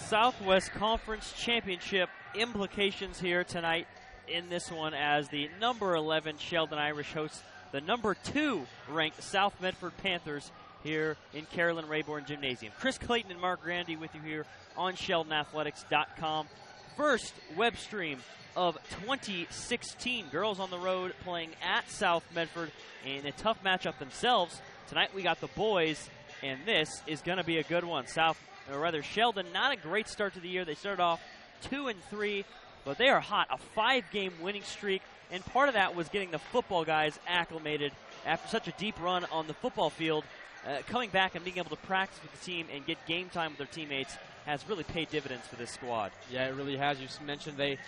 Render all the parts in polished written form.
Southwest Conference Championship implications here tonight in this one as the number 11 Sheldon Irish hosts the number 2 ranked South Medford Panthers here in Carolyn Rayborn Gymnasium. Chris Clayton and Mark Grandy with you here on SheldonAthletics.com. First web stream of 2016. Girls on the road playing at South Medford in a tough matchup themselves. Tonight we got the boys, and this is going to be a good one. Sheldon, not a great start to the year. They started off 2-3, but they are hot. A 5-game winning streak, and part of that was getting the football guys acclimated after such a deep run on the football field. Coming back and being able to practice with the team and get game time with their teammates has really paid dividends for this squad. Yeah, it really has. You mentioned the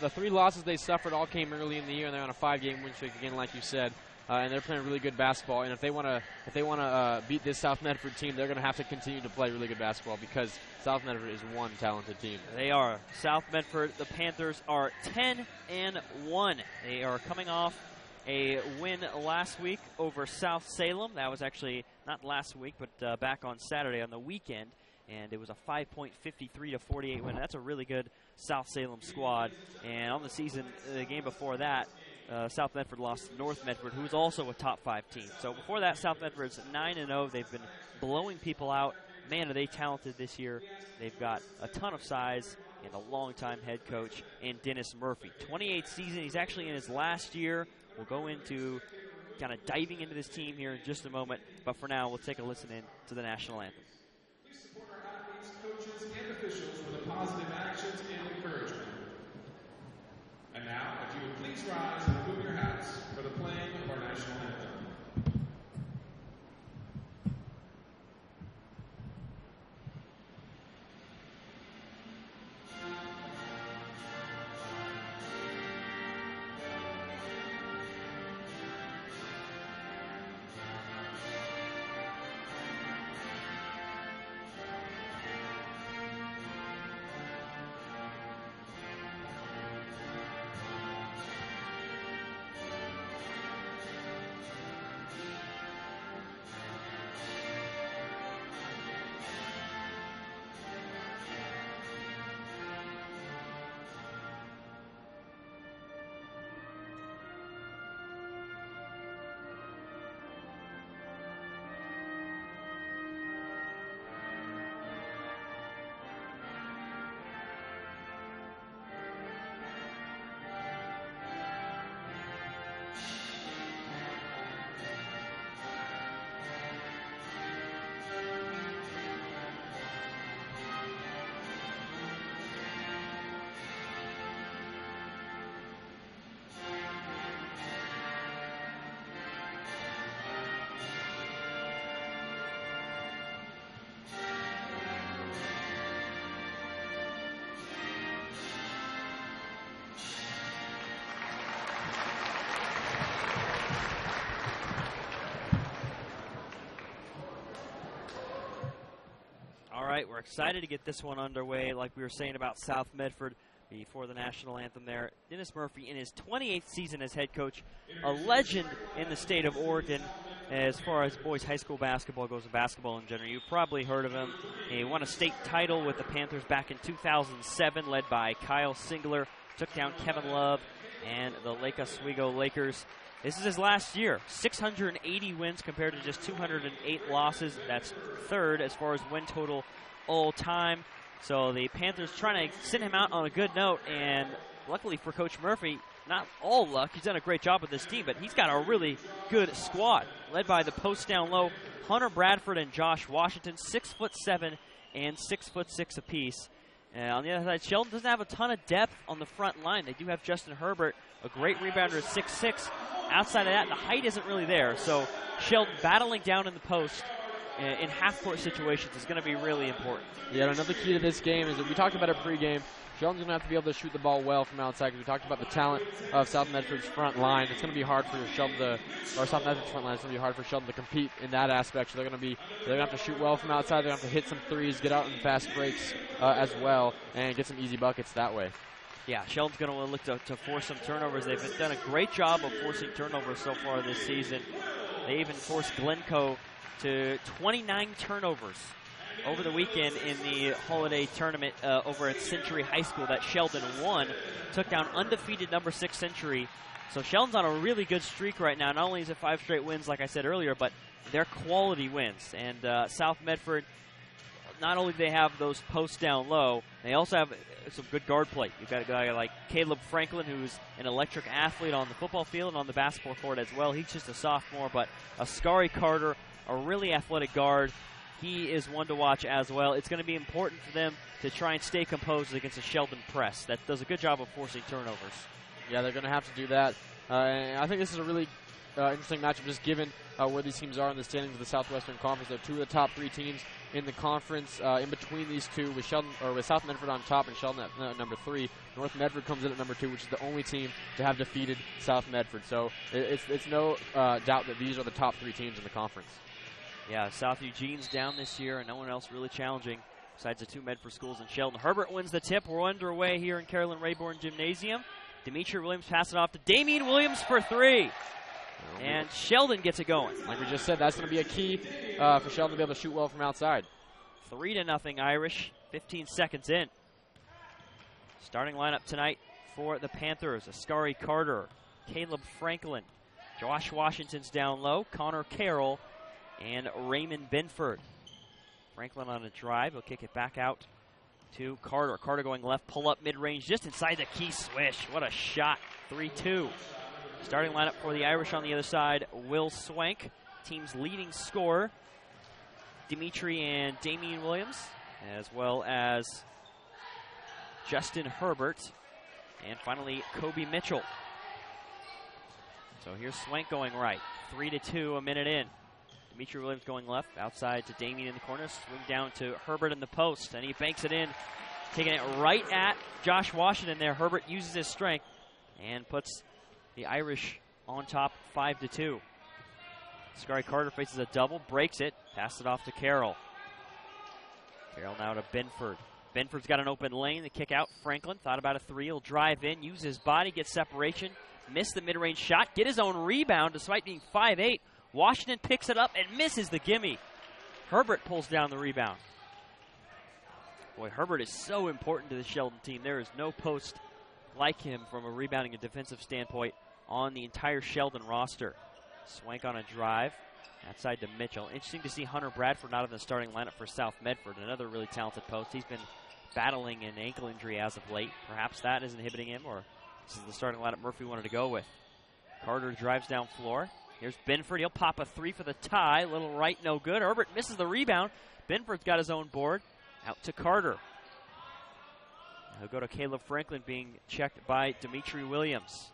3 losses they suffered all came early in the year, and they're on a 5-game win streak again, like you said. And they're playing really good basketball. And if they want to beat this South Medford team, they're going to have to continue to play really good basketball because South Medford is one talented team. They are. South Medford, the Panthers are 10-1. They are coming off a win last week over South Salem. That was actually not last week, but back on Saturday on the weekend. And it was a 5-point 53-48 win. That's a really good South Salem squad. And on the season, the game before that, South Medford lost to North Medford, who's also a top 5 team. So before that, South Medford's 9-0. They've been blowing people out. Man, are they talented this year. They've got a ton of size and a longtime head coach in Dennis Murphy. 28th season. He's actually in his last year. We'll go into kind of diving into this team here in just a moment. But for now, we'll take a listen in to the national anthem. Please support our athletes, coaches, and officials with the positive actions and encouragement. And now, if you would please rise and remove your hats for the playing of our national anthem. All right, we're excited to get this one underway. Like we were saying about South Medford before the national anthem there. Dennis Murphy in his 28th season as head coach, a legend in the state of Oregon as far as boys high school basketball goes and basketball in general. You've probably heard of him. He won a state title with the Panthers back in 2007, led by Kyle Singler. Took down Kevin Love and the Lake Oswego Lakers. This is his last year. 680 wins compared to just 208 losses. That's third as far as win total all time. So the Panthers trying to send him out on a good note, and luckily for Coach Murphy, not all luck. He's done a great job with this team, but he's got a really good squad, led by the post down low, Hunter Bradford and Josh Washington, 6'7" and 6'6" apiece. On the other side, Sheldon doesn't have a ton of depth on the front line. They do have Justin Herbert, a great rebounder at 6'6". Outside of that, the height isn't really there. So Sheldon battling down in the post in half-court situations is going to be really important. Yeah, another key to this game is that we talked about it pregame. Sheldon's going to have to be able to shoot the ball well from outside because we talked about the talent of South Medford's front line. It's going to be hard for Sheldon South Medford's front line. It's going to be hard for Sheldon to compete in that aspect. So they're going to have to shoot well from outside. They're going to have to hit some threes, get out in fast breaks as well, and get some easy buckets that way. Yeah, Sheldon's going to look to force some turnovers. They've done a great job of forcing turnovers so far this season. They even forced Glencoe to 29 turnovers over the weekend in the holiday tournament over at Century High School that Sheldon won, took down undefeated number 6 Century. So Sheldon's on a really good streak right now. Not only is it 5 straight wins, like I said earlier, but they're quality wins. And South Medford, not only do they have those posts down low, they also have some good guard play. You've got a guy like Caleb Franklin, who's an electric athlete on the football field and on the basketball court as well. He's just a sophomore, but Askari Carter, a really athletic guard, he is one to watch as well. It's going to be important for them to try and stay composed against a Sheldon press that does a good job of forcing turnovers. Yeah, they're going to have to do that. And I think this is a really interesting matchup, just given where these teams are in the standings of the Southwestern Conference. They're 2 of the top 3 teams in the conference. In between these two, with South Medford on top and Sheldon at number 3, North Medford comes in at number 2, which is the only team to have defeated South Medford. So it's no doubt that these are the top 3 teams in the conference. Yeah, South Eugene's down this year, and no one else really challenging besides the 2 Medford schools in Sheldon. Herbert wins the tip. We're underway here in Carolyn Rayborn Gymnasium. Dimitri Williams passes it off to Damian Williams for 3. And Sheldon gets it going. Like we just said, that's going to be a key for Sheldon to be able to shoot well from outside. 3-0 Irish, 15 seconds in. Starting lineup tonight for the Panthers: Askari Carter, Caleb Franklin, Josh Washington's down low, Connor Carroll, and Raymond Benford. Franklin on a drive. He'll kick it back out to Carter. Carter going left, pull up mid-range, just inside the key swish. What a shot. 3-2. Starting lineup for the Irish on the other side: Will Swank, team's leading scorer, Dimitri and Damian Williams, as well as Justin Herbert, and finally Kobe Mitchell. So here's Swank going right. 3-2, a minute in. Dimitri Williams going left, outside to Damian in the corner, swing down to Herbert in the post, and he banks it in, taking it right at Josh Washington there. Herbert uses his strength and puts the Irish on top 5-2. Askari Carter faces a double, breaks it, passes it off to Carroll. Carroll now to Benford. Benford's got an open lane, the kick out. Franklin thought about a 3, he'll drive in, use his body, get separation, miss the mid-range shot, get his own rebound despite being 5'8". Washington picks it up and misses the gimme. Herbert pulls down the rebound. Boy, Herbert is so important to the Sheldon team. There is no post like him from a rebounding and defensive standpoint on the entire Sheldon roster. Swank on a drive, outside to Mitchell. Interesting to see Hunter Bradford not in the starting lineup for South Medford, another really talented post. He's been battling an ankle injury as of late. Perhaps that is inhibiting him, or this is the starting lineup Murphy wanted to go with. Carter drives down floor. Here's Benford. He'll pop a 3 for the tie. Little right, no good. Herbert misses the rebound. Benford's got his own board. Out to Carter. He'll go to Caleb Franklin, being checked by Dimitri Williams.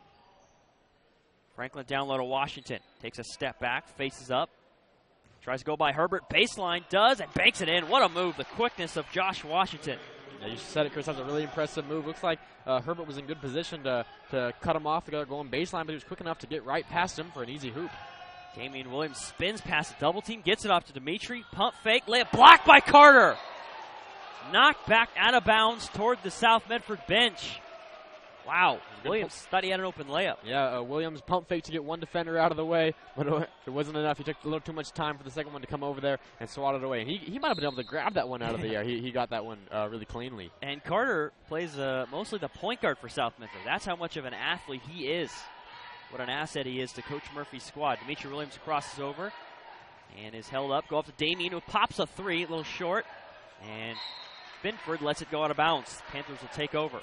Franklin down low to Washington. Takes a step back, faces up. Tries to go by Herbert. Baseline, does, and banks it in. What a move. The quickness of Josh Washington. Yeah, you said it, Chris. That's a really impressive move. Looks like Herbert was in good position to cut him off, going baseline, but he was quick enough to get right past him for an easy hoop. Damian Williams spins past the double team, gets it off to Dimitri. Pump fake, layup blocked by Carter. Knocked back out of bounds toward the South Medford bench. Wow, Williams thought he had an open layup. Yeah, Williams pump fake to get one defender out of the way, but it wasn't enough. He took a little too much time for the second one to come over there and swat it away. He might have been able to grab that one out of the air. He got that one really cleanly. And Carter plays mostly the point guard for South Medford. That's how much of an athlete he is. What an asset he is to Coach Murphy's squad. Dimitri Williams crosses over and is held up. Go up to Damian, who pops a 3, a little short. And Benford lets it go out of bounds. Panthers will take over.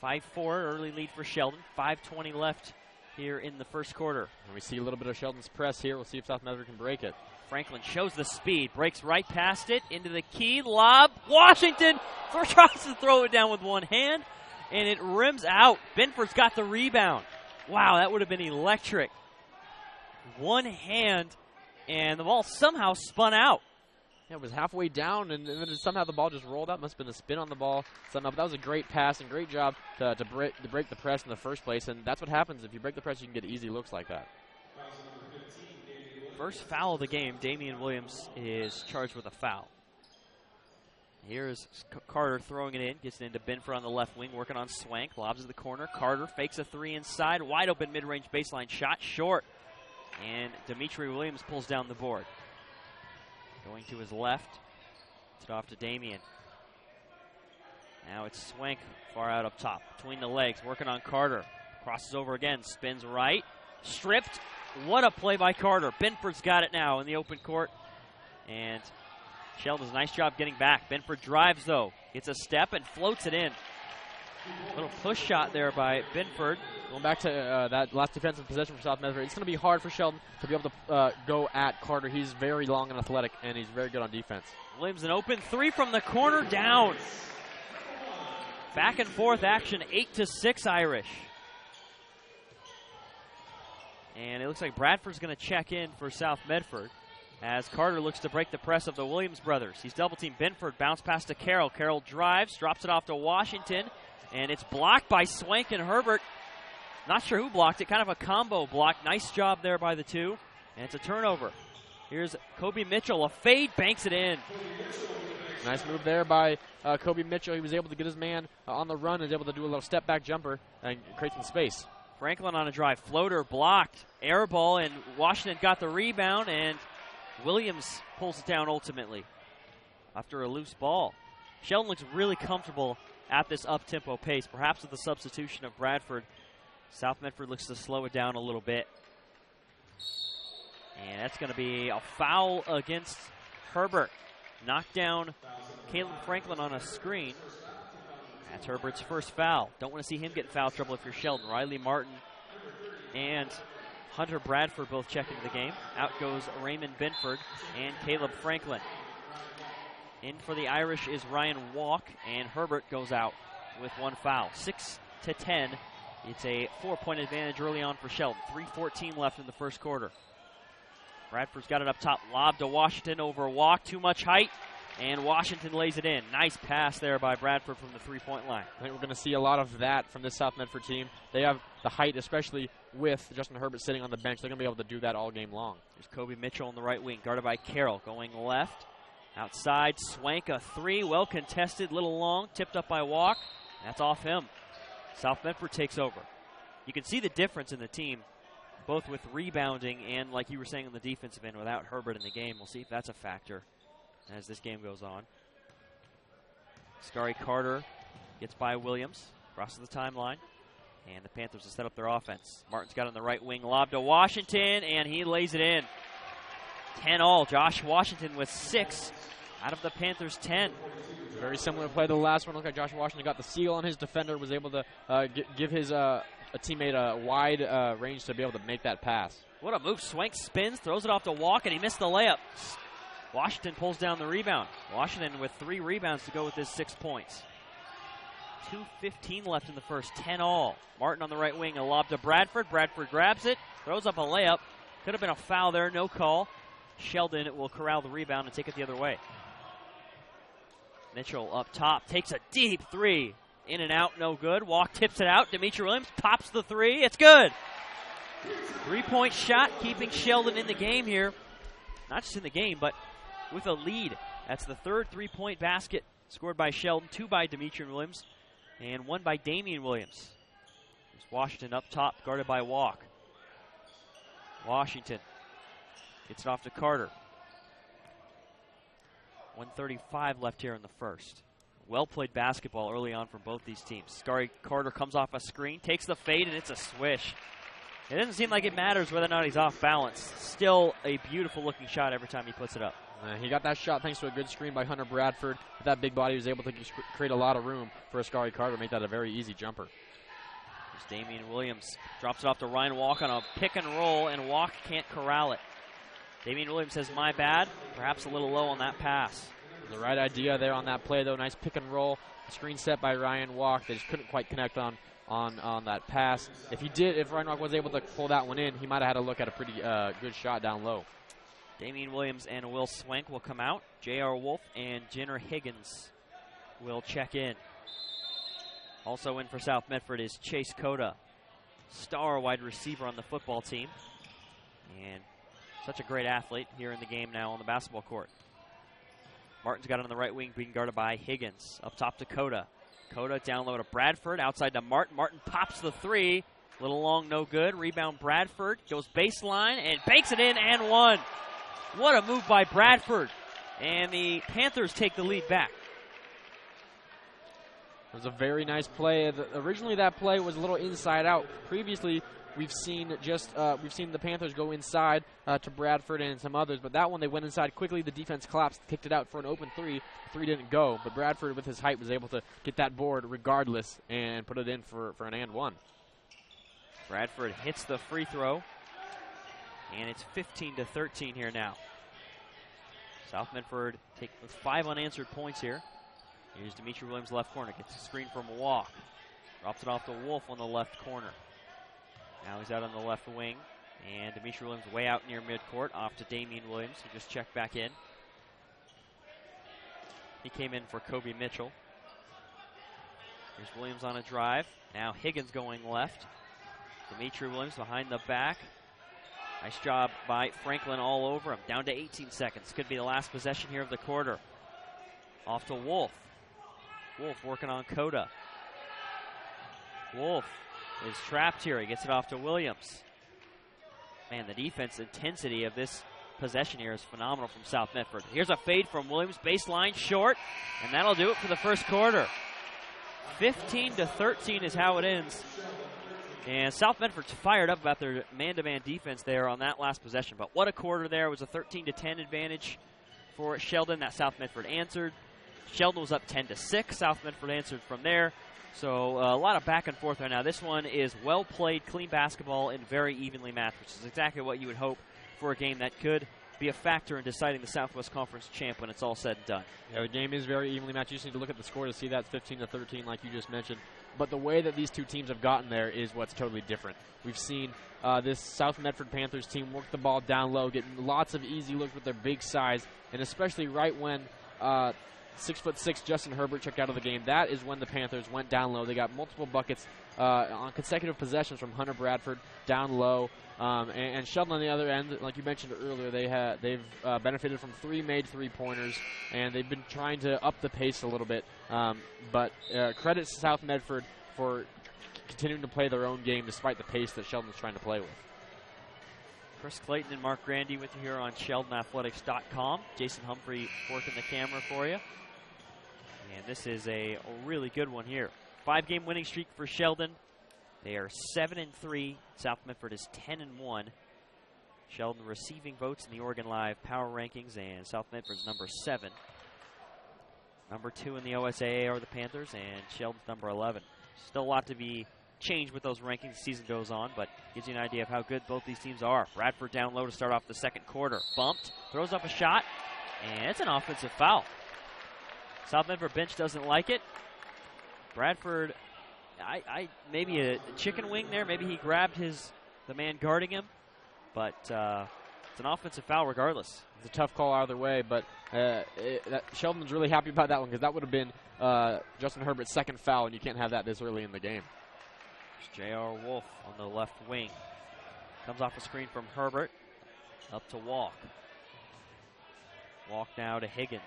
5-4, early lead for Sheldon. 5:20 left here in the first quarter. And we see a little bit of Sheldon's press here. We'll see if South Medford can break it. Franklin shows the speed, breaks right past it, into the key, lob. Washington tries to throw it down with one hand, and it rims out. Benford's got the rebound. Wow, that would have been electric. One hand, and the ball somehow spun out. Yeah, it was halfway down, and then somehow the ball just rolled out. Must have been a spin on the ball somehow. But that was a great pass and great job to break the press in the first place. And that's what happens. If you break the press, you can get easy looks like that. First foul of the game. Damian Williams is charged with a foul. Here's Carter throwing it in. Gets it into Benford on the left wing, working on Swank. Lobs to the corner. Carter fakes a 3 inside. Wide open mid-range baseline shot. Short. And Dimitri Williams pulls down the board. Going to his left. It's off to Damien. Now it's Swank far out up top. Between the legs, working on Carter. Crosses over again, spins right. Stripped. What a play by Carter. Benford's got it now in the open court. And Sheldon does a nice job getting back. Benford drives, though. Gets a step and floats it in. Little push shot there by Benford. Going back to that last defensive possession for South Medford, it's going to be hard for Sheldon to be able to go at Carter. He's very long and athletic, and he's very good on defense. Williams an open three from the corner, down. Back and forth action, 8-6 Irish. And it looks like Bradford's going to check in for South Medford as Carter looks to break the press of the Williams brothers. He's double-teamed Benford, bounce pass to Carroll. Carroll drives, drops it off to Washington, and it's blocked by Swank and Herbert. Not sure who blocked it, kind of a combo block. Nice job there by the two, and it's a turnover. Here's Kobe Mitchell, a fade, banks it in. Nice move there by Kobe Mitchell. He was able to get his man on the run and was able to do a little step-back jumper and create some space. Franklin on a drive, floater blocked, air ball, and Washington got the rebound, and Williams pulls it down ultimately after a loose ball. Sheldon looks really comfortable at this up-tempo pace, perhaps with the substitution of Bradford. South Medford looks to slow it down a little bit. And that's going to be a foul against Herbert. Knocked down Caleb Franklin on a screen. That's Herbert's first foul. Don't want to see him get in foul trouble if you're Sheldon. Riley Martin and Hunter Bradford both check into the game. Out goes Raymond Benford and Caleb Franklin. In for the Irish is Ryan Walk, and Herbert goes out with one foul. 6-10. It's a 4-point advantage early on for Sheldon. 3:14 left in the first quarter. Bradford's got it up top. Lob to Washington over Walk. Too much height, and Washington lays it in. Nice pass there by Bradford from the three-point line. I think we're going to see a lot of that from this South Medford team. They have the height, especially with Justin Herbert sitting on the bench. They're going to be able to do that all game long. There's Kobe Mitchell on the right wing, guarded by Carroll. Going left. Outside, Swank, a three. Well contested, little long. Tipped up by Walk. That's off him. South Medford takes over. You can see the difference in the team, both with rebounding and, like you were saying, on the defensive end without Herbert in the game. We'll see if that's a factor as this game goes on. Scary Carter gets by Williams, crosses the timeline, and the Panthers will set up their offense. Martin's got on the right wing, lob to Washington, and he lays it in. 10-all. Josh Washington with 6 out of the Panthers' 10. Very similar play to the last one. Look like Josh Washington got the seal on his defender, was able to give his a teammate a wide range to be able to make that pass. What a move. Swank spins, throws it off to Walk, and he missed the layup. Washington pulls down the rebound. Washington with 3 rebounds to go with his 6 points. 2:15 left in the first, 10-all. Martin on the right wing, a lob to Bradford. Bradford grabs it, throws up a layup. Could have been a foul there, no call. Sheldon will corral the rebound and take it the other way. Mitchell up top, takes a deep 3. In and out, no good. Walk tips it out. Demetri Williams pops the 3. It's good. 3-point shot, keeping Sheldon in the game here. Not just in the game, but with a lead. That's the third 3-point basket scored by Sheldon. 2 by Demetri Williams and 1 by Damian Williams. There's Washington up top, guarded by Walk. Washington gets it off to Carter. 1:35 left here in the first. Well-played basketball early on from both these teams. Scary Carter comes off a screen, takes the fade, and it's a swish. It doesn't seem like it matters whether or not he's off balance. Still a beautiful-looking shot every time he puts it up. He got that shot thanks to a good screen by Hunter Bradford. With that big body, he was able to create a lot of room for a Scary Carter to make that a very easy jumper. There's Damian Williams. Drops it off to Ryan Walk on a pick and roll, and Walk can't corral it. Damian Williams says, my bad. Perhaps a little low on that pass. The right idea there on that play, though. Nice pick and roll. Screen set by Ryan Walk. They just couldn't quite connect on that pass. If Ryan Walk was able to pull that one in, he might have had a look at a pretty good shot down low. Damian Williams and Will Swank will come out. J.R. Wolf and Jenner Higgins will check in. Also in for South Medford is Chase Cota, star wide receiver on the football team. And such a great athlete here in the game now on the basketball court. Martin's got it on the right wing, being guarded by Higgins. Up top to Cota. Cota down low to Bradford. Outside to Martin. Martin pops the 3. Little long, no good. Rebound Bradford. Goes baseline and banks it in and one. What a move by Bradford. And the Panthers take the lead back. It was a very nice play. Originally, that play was a little inside out. Previously, we've seen the Panthers go inside to Bradford and some others, but that one they went inside quickly. The defense collapsed, kicked it out for an open three. Three didn't go, but Bradford, with his height, was able to get that board regardless and put it in for an and one. Bradford hits the free throw, and it's 15-13 here now. South Medford with 5 unanswered points here. Here's Dimitri Williams, left corner. Gets a screen from Walk. Drops it off to Wolf on the left corner. Now he's out on the left wing. And Dimitri Williams way out near midcourt. Off to Damian Williams, who just checked back in. He came in for Kobe Mitchell. Here's Williams on a drive. Now Higgins going left. Dimitri Williams behind the back. Nice job by Franklin all over him. Down to 18 seconds. Could be the last possession here of the quarter. Off to Wolf. Wolf working on Coda. Wolf is trapped here. He gets it off to Williams. Man, the defense intensity of this possession here is phenomenal from South Medford. Here's a fade from Williams. Baseline short. And that'll do it for the first quarter. 15-13 is how it ends. And South Medford's fired up about their man-to-man defense there on that last possession. But what a quarter there. It was a 13-10 advantage for Sheldon that South Medford answered. Sheldon was up 10-6. South Medford answered from there. So a lot of back and forth right now. This one is well-played, clean basketball, and very evenly matched, which is exactly what you would hope for a game that could be a factor in deciding the Southwest Conference champ when it's all said and done. Yeah, the game is very evenly matched. You just need to look at the score to see that 15-13 like you just mentioned. But the way that these two teams have gotten there is what's totally different. We've seen this South Medford Panthers team work the ball down low, getting lots of easy looks with their big size, and especially right when 6'6" Justin Herbert checked out of the game. That is when the Panthers went down low. They got multiple buckets on consecutive possessions from Hunter Bradford down low. And Sheldon on the other end, like you mentioned earlier, they've benefited from 3 made three-pointers, and they've been trying to up the pace a little bit. But credit to South Medford for continuing to play their own game despite the pace that Sheldon's trying to play with. Chris Clayton and Mark Grandy with you here on SheldonAthletics.com. Jason Humphrey working the camera for you. And this is a really good one here. 5-game winning streak for Sheldon. They are 7-3. South Medford is 10-1. Sheldon receiving votes in the Oregon Live Power Rankings, and South Medford's number 7. Number 2 in the OSAA are the Panthers, and Sheldon's number 11. Still a lot to be changed with those rankings as the season goes on, but gives you an idea of how good both these teams are. Bradford down low to start off the second quarter. Bumped, throws up a shot, and it's an offensive foul. South Medford bench doesn't like it. Bradford, maybe a chicken wing there. Maybe he grabbed the man guarding him, but it's an offensive foul regardless. It's a tough call either way, but Sheldon's really happy about that one because that would have been Justin Herbert's second foul, and you can't have that this early in the game. There's J.R. Wolf on the left wing. Comes off a screen from Herbert. Up to Walk. Walk now to Higgins.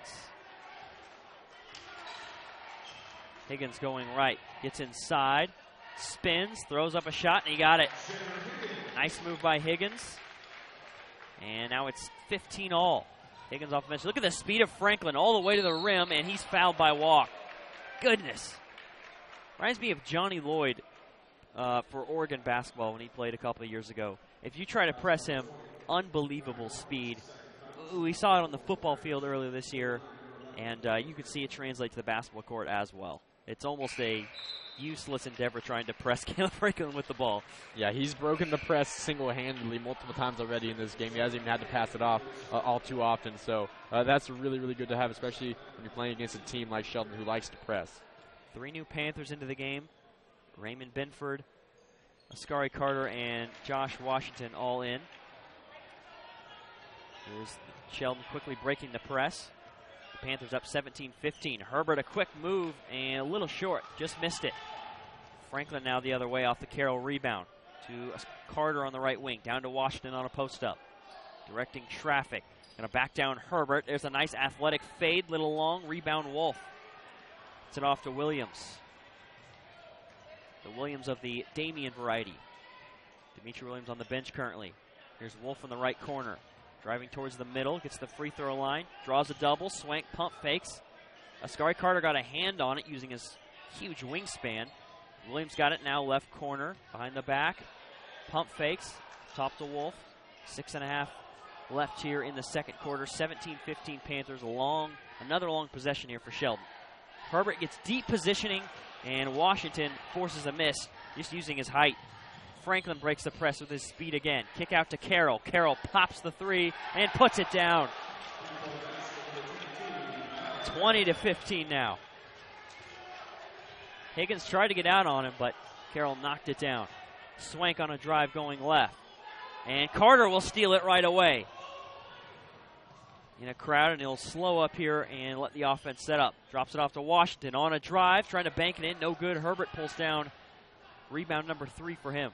Higgins going right. Gets inside. Spins. Throws up a shot, and he got it. Nice move by Higgins. And now it's 15 all. Higgins off the bench. Look at the speed of Franklin all the way to the rim, and he's fouled by Walk. Goodness. Reminds me of Johnny Lloyd for Oregon basketball when he played a couple of years ago. If you try to press him, unbelievable speed. We saw it on the football field earlier this year, and you could see it translate to the basketball court as well. It's almost a useless endeavor trying to press Caleb Franklin with the ball. Yeah, he's broken the press single-handedly multiple times already in this game. He hasn't even had to pass it off all too often. So that's really, really good to have, especially when you're playing against a team like Sheldon who likes to press. 3 new Panthers into the game. Raymond Benford, Askari Carter, and Josh Washington all in. Here's Sheldon quickly breaking the press. The Panthers up 17-15. Herbert a quick move and a little short. Just missed it. Franklin now the other way off the Carroll rebound. To Carter on the right wing. Down to Washington on a post-up. Directing traffic. Going to back down Herbert. There's a nice athletic fade. Little long. Rebound Wolf. Gets it off to Williams. The Williams of the Damien variety. Dimitri Williams on the bench currently. Here's Wolf in the right corner. Driving towards the middle, gets the free throw line, draws a double, swank, pump fakes. Askari Carter got a hand on it using his huge wingspan. Williams got it now left corner, behind the back. Pump fakes, top to Wolf. 6.5 left here in the second quarter. 17-15 Panthers. Another long possession here for Sheldon. Herbert gets deep positioning, and Washington forces a miss, just using his height. Franklin breaks the press with his speed again. Kick out to Carroll. Carroll pops the three and puts it down. 20-15 now. Higgins tried to get out on him, but Carroll knocked it down. Swank on a drive going left. And Carter will steal it right away. In a crowd, and he'll slow up here and let the offense set up. Drops it off to Washington on a drive, trying to bank it in. No good. Herbert pulls down. Rebound number 3 for him.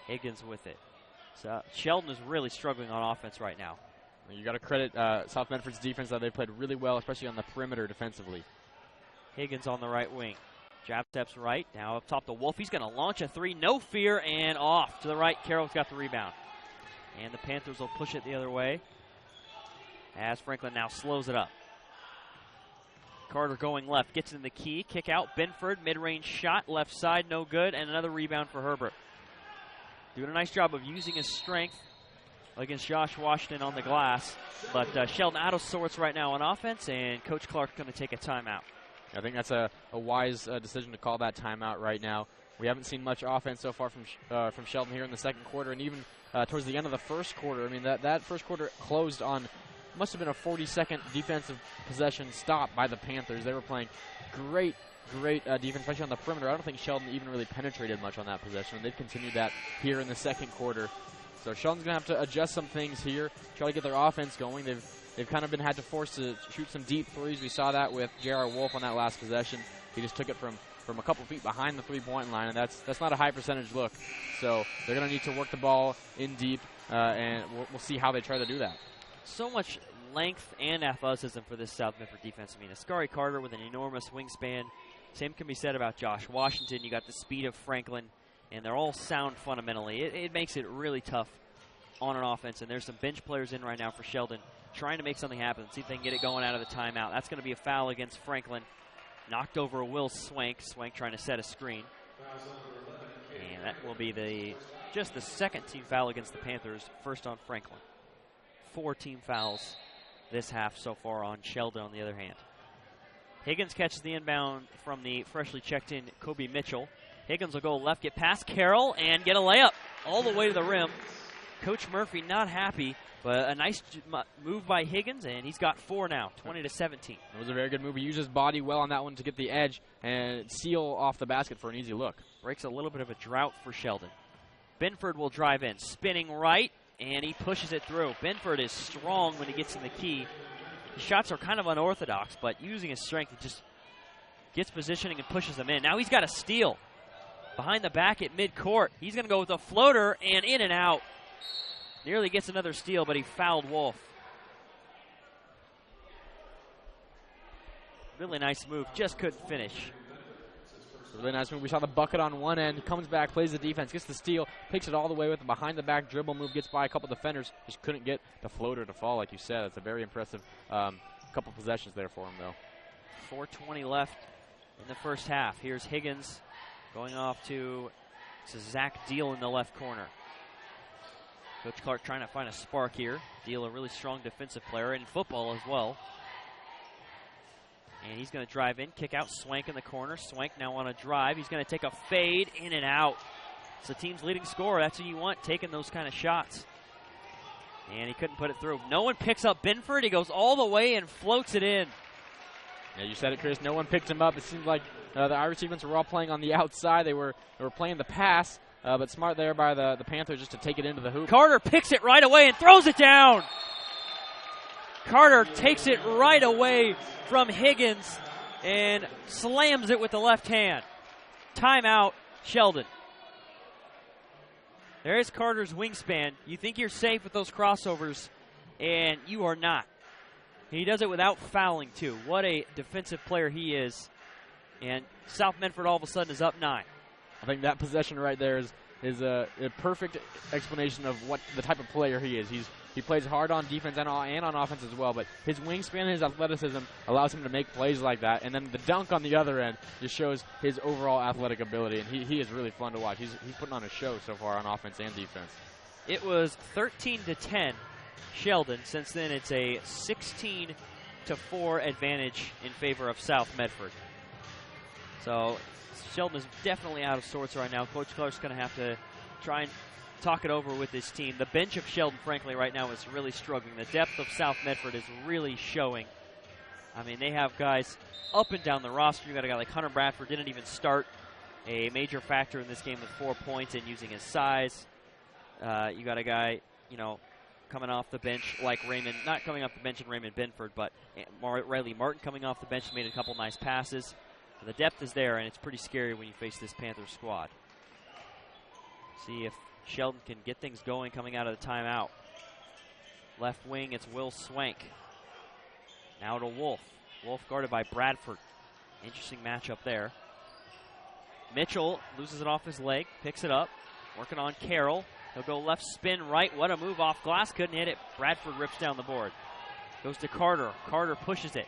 Higgins with it. So Sheldon is really struggling on offense right now. You got to credit South Medford's defense that they played really well, especially on the perimeter defensively. Higgins on the right wing. Jab steps right. Now up top to Wolf. He's going to launch a three. No fear, and off to the right. Carroll's got the rebound. And the Panthers will push it the other way as Franklin now slows it up. Carter going left. Gets in the key. Kick out. Benford. Mid-range shot. Left side. No good. And another rebound for Herbert. Doing a nice job of using his strength against Josh Washington on the glass. But Sheldon out of sorts right now on offense, and Coach Clark's going to take a timeout. I think that's a wise decision to call that timeout right now. We haven't seen much offense so far from Sheldon here in the second quarter, and even towards the end of the first quarter. I mean, that first quarter closed on, must have been a 40-second defensive possession stop by the Panthers. They were playing great defense, especially on the perimeter. I don't think Sheldon even really penetrated much on that possession. They've continued that here in the second quarter. So Sheldon's going to have to adjust some things here, try to get their offense going. They've kind of been had to force to shoot some deep threes. We saw that with J.R. Wolf on that last possession. He just took it from a couple feet behind the three-point line, and that's not a high percentage look. So they're going to need to work the ball in deep, and we'll see how they try to do that. So much length and athleticism for this South Medford defense. I mean, Askari Carter with an enormous wingspan. Same can be said about Josh Washington. You got the speed of Franklin, and they're all sound fundamentally. It makes it really tough on an offense, and there's some bench players in right now for Sheldon trying to make something happen, see if they can get it going out of the timeout. That's going to be a foul against Franklin. Knocked over Will Swank. Swank trying to set a screen. And that will be just the second team foul against the Panthers, first on Franklin. 4 team fouls this half so far on Sheldon on the other hand. Higgins catches the inbound from the freshly checked in Kobe Mitchell. Higgins will go left, get past Carroll, and get a layup all the way to the rim. Coach Murphy not happy, but a nice move by Higgins, and he's got 4 now, 20-17. It was a very good move. He used his body well on that one to get the edge and seal off the basket for an easy look. Breaks a little bit of a drought for Sheldon. Benford will drive in, spinning right, and he pushes it through. Benford is strong when he gets in the key. His shots are kind of unorthodox, but using his strength, he just gets positioning and pushes them in. Now he's got a steal behind the back at midcourt. He's going to go with a floater and in and out. Nearly gets another steal, but he fouled Wolf. Really nice move, just couldn't finish. Really nice move. We saw the bucket on one end, comes back, plays the defense, gets the steal, takes it all the way with a behind-the-back dribble move, gets by a couple defenders, just couldn't get the floater to fall, like you said. It's a very impressive couple possessions there for him, though. 4:20 left in the first half. Here's Higgins going off to Zach Deal in the left corner. Coach Clark trying to find a spark here. Deal, a really strong defensive player in football as well. And he's going to drive in, kick out Swank in the corner. Swank now on a drive. He's going to take a fade in and out. It's the team's leading scorer. That's who you want, taking those kind of shots. And he couldn't put it through. No one picks up Benford. He goes all the way and floats it in. Yeah, you said it, Chris. No one picked him up. It seemed like the Irish defense were all playing on the outside. They were playing the pass, but smart there by the Panthers just to take it into the hoop. Carter picks it right away and throws it down. Carter takes it right away from Higgins and slams it with the left hand. Timeout, Sheldon. There's Carter's wingspan. You think you're safe with those crossovers, and you are not. He does it without fouling, too. What a defensive player he is. And South Medford all of a sudden is up 9. I think that possession right there is a perfect explanation of what the type of player he is. He plays hard on defense and on offense as well, but his wingspan and his athleticism allows him to make plays like that. And then the dunk on the other end just shows his overall athletic ability, and he is really fun to watch. He's putting on a show so far on offense and defense. It was 13-10 Sheldon. Since then, it's a 16-4 advantage in favor of South Medford. So Sheldon is definitely out of sorts right now. Coach Clark's going to have to try and talk it over with his team. The bench of Sheldon, frankly, right now is really struggling. The depth of South Medford is really showing. I mean, they have guys up and down the roster. You got a guy like Hunter Bradford, didn't even start, a major factor in this game with 4 points and using his size. You got a guy, coming off the bench like Raymond, not coming off the bench in Raymond Benford, but Riley Martin coming off the bench, made a couple nice passes. So the depth is there, and it's pretty scary when you face this Panthers squad. See if Sheldon can get things going coming out of the timeout. Left wing, it's Will Swank. Now to Wolf. Wolf guarded by Bradford. Interesting matchup there. Mitchell loses it off his leg, picks it up, working on Carroll. He'll go left spin right. What a move off glass. Couldn't hit it. Bradford rips down the board. Goes to Carter. Carter pushes it.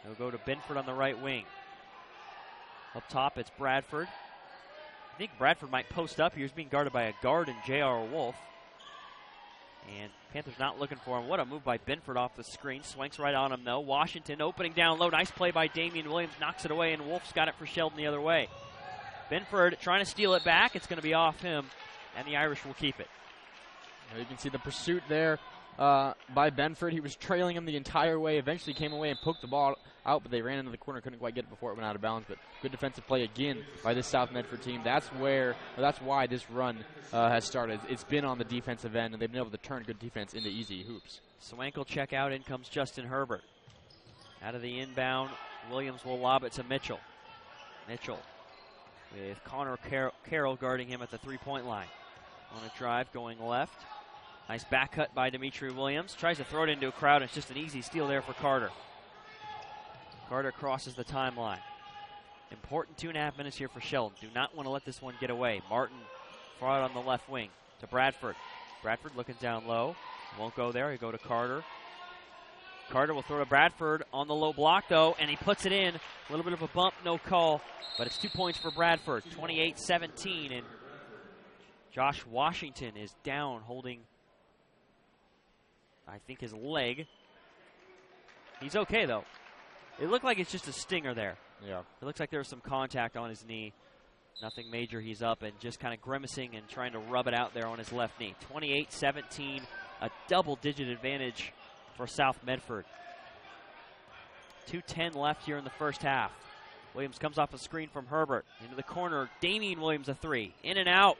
He'll go to Benford on the right wing. Up top, it's Bradford. I think Bradford might post up here. He's being guarded by a guard in J.R. Wolf. And Panthers not looking for him. What a move by Benford off the screen. Swanks right on him, though. Washington opening down low. Nice play by Damian Williams. Knocks it away, and Wolf's got it for Sheldon the other way. Benford trying to steal it back. It's going to be off him, and the Irish will keep it. You can see the pursuit there by Benford. He was trailing him the entire way. Eventually came away and poked the ball out, but they ran into the corner. Couldn't quite get it before it went out of bounds. But good defensive play again by this South Medford team. That's why this run has started. It's been on the defensive end, and they've been able to turn good defense into easy hoops. Swank will check out. In comes Justin Herbert. Out of the inbound, Williams will lob it to Mitchell. Mitchell with Connor Carroll guarding him at the three-point line. On a drive, going left. Nice back cut by Dimitri Williams. Tries to throw it into a crowd. It's just an easy steal there for Carter. Carter crosses the timeline. Important 2.5 minutes here for Sheldon. Do not want to let this one get away. Martin far out on the left wing to Bradford. Bradford looking down low. Won't go there. He'll go to Carter. Carter will throw to Bradford on the low block, though, and he puts it in. A little bit of a bump, no call, but it's 2 points for Bradford, 28-17, and Josh Washington is down holding, I think, his leg. He's okay, though. It looked like it's just a stinger there. Yeah. It looks like there was some contact on his knee. Nothing major. He's up and just kind of grimacing and trying to rub it out there on his left knee. 28-17, a double-digit advantage for South Medford. 2:10 left here in the first half. Williams comes off a screen from Herbert. Into the corner, Damian Williams a three. In and out.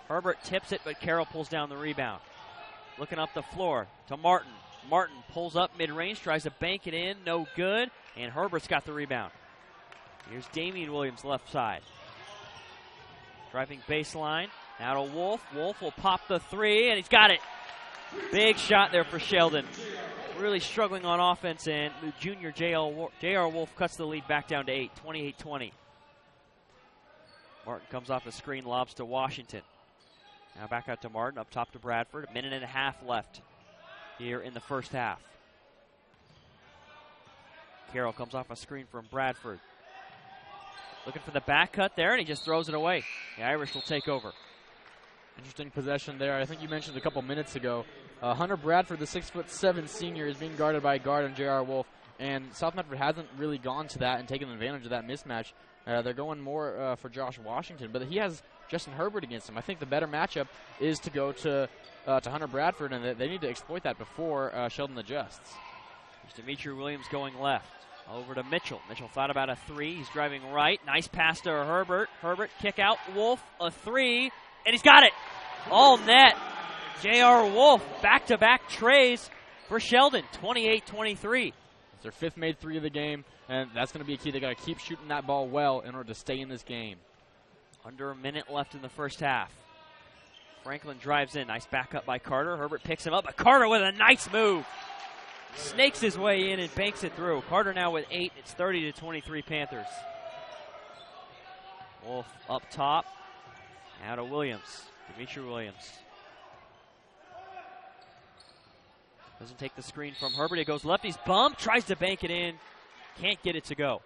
Herbert tips it, but Carroll pulls down the rebound. Looking up the floor to Martin. Martin pulls up mid-range, tries to bank it in, no good, and Herbert's got the rebound. Here's Damian Williams left side. Driving baseline, now to Wolf. Wolf will pop the three, and he's got it. Big shot there for Sheldon. Really struggling on offense, and the junior J.R. Wolf cuts the lead back down to 8, 28-20. Martin comes off the screen, lobs to Washington. Now back out to Martin, up top to Bradford. 1.5 minutes left here in the first half. Carroll comes off a screen from Bradford. Looking for the back cut there, and he just throws it away. The Irish will take over. Interesting possession there. I think you mentioned a couple minutes ago. Hunter Bradford, the 6'7" senior, is being guarded by a guard on J.R. Wolf, and South Medford hasn't really gone to that and taken advantage of that mismatch. They're going more for Josh Washington, but he has Justin Herbert against him. I think the better matchup is to go to Hunter Bradford, and they need to exploit that before Sheldon adjusts. There's Dimitri Williams going left. Over to Mitchell. Mitchell thought about a three. He's driving right. Nice pass to Herbert. Herbert kick out. Wolf a three. And he's got it. All net. J.R. Wolf back-to-back trays for Sheldon. 28-23. It's their fifth made three of the game, and that's going to be a key. They got to keep shooting that ball well in order to stay in this game. Under a minute left in the first half. Franklin drives in. Nice backup by Carter. Herbert picks him up, but Carter with a nice move. Snakes his way in and banks it through. Carter now with 8. It's 30-23 Panthers. Wolf up top. Now to Williams. Dimitri Williams. Doesn't take the screen from Herbert. It goes left. He's bumped. Tries to bank it in. Can't get it to go.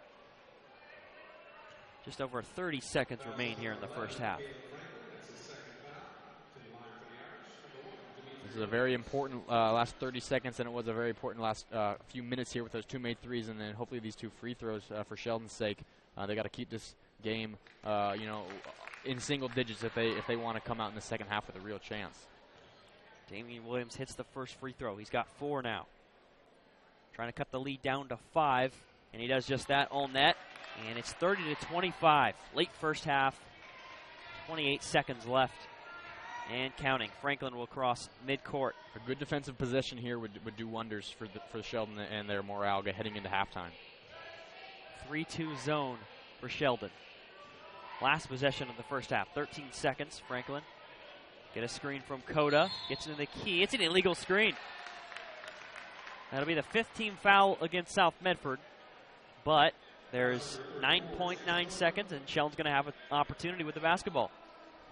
Just over 30 seconds remain here in the first half. This is a very important last 30 seconds, and it was a very important last few minutes here with those 2 made threes, and then hopefully these 2 free throws for Sheldon's sake. They got to keep this game, in single digits if they want to come out in the second half with a real chance. Damian Williams hits the first free throw. He's got 4 now. Trying to cut the lead down to 5, and he does just that, all net. And it's 30-25. Late first half. 28 seconds left. And counting. Franklin will cross midcourt. A good defensive possession here would do wonders for Sheldon and their morale heading into halftime. 3-2 zone for Sheldon. Last possession of the first half. 13 seconds. Franklin. Get a screen from Coda. Gets into the key. It's an illegal screen. That'll be the 5th team foul against South Medford. But there's 9.9 seconds, and Sheldon's going to have an opportunity with the basketball.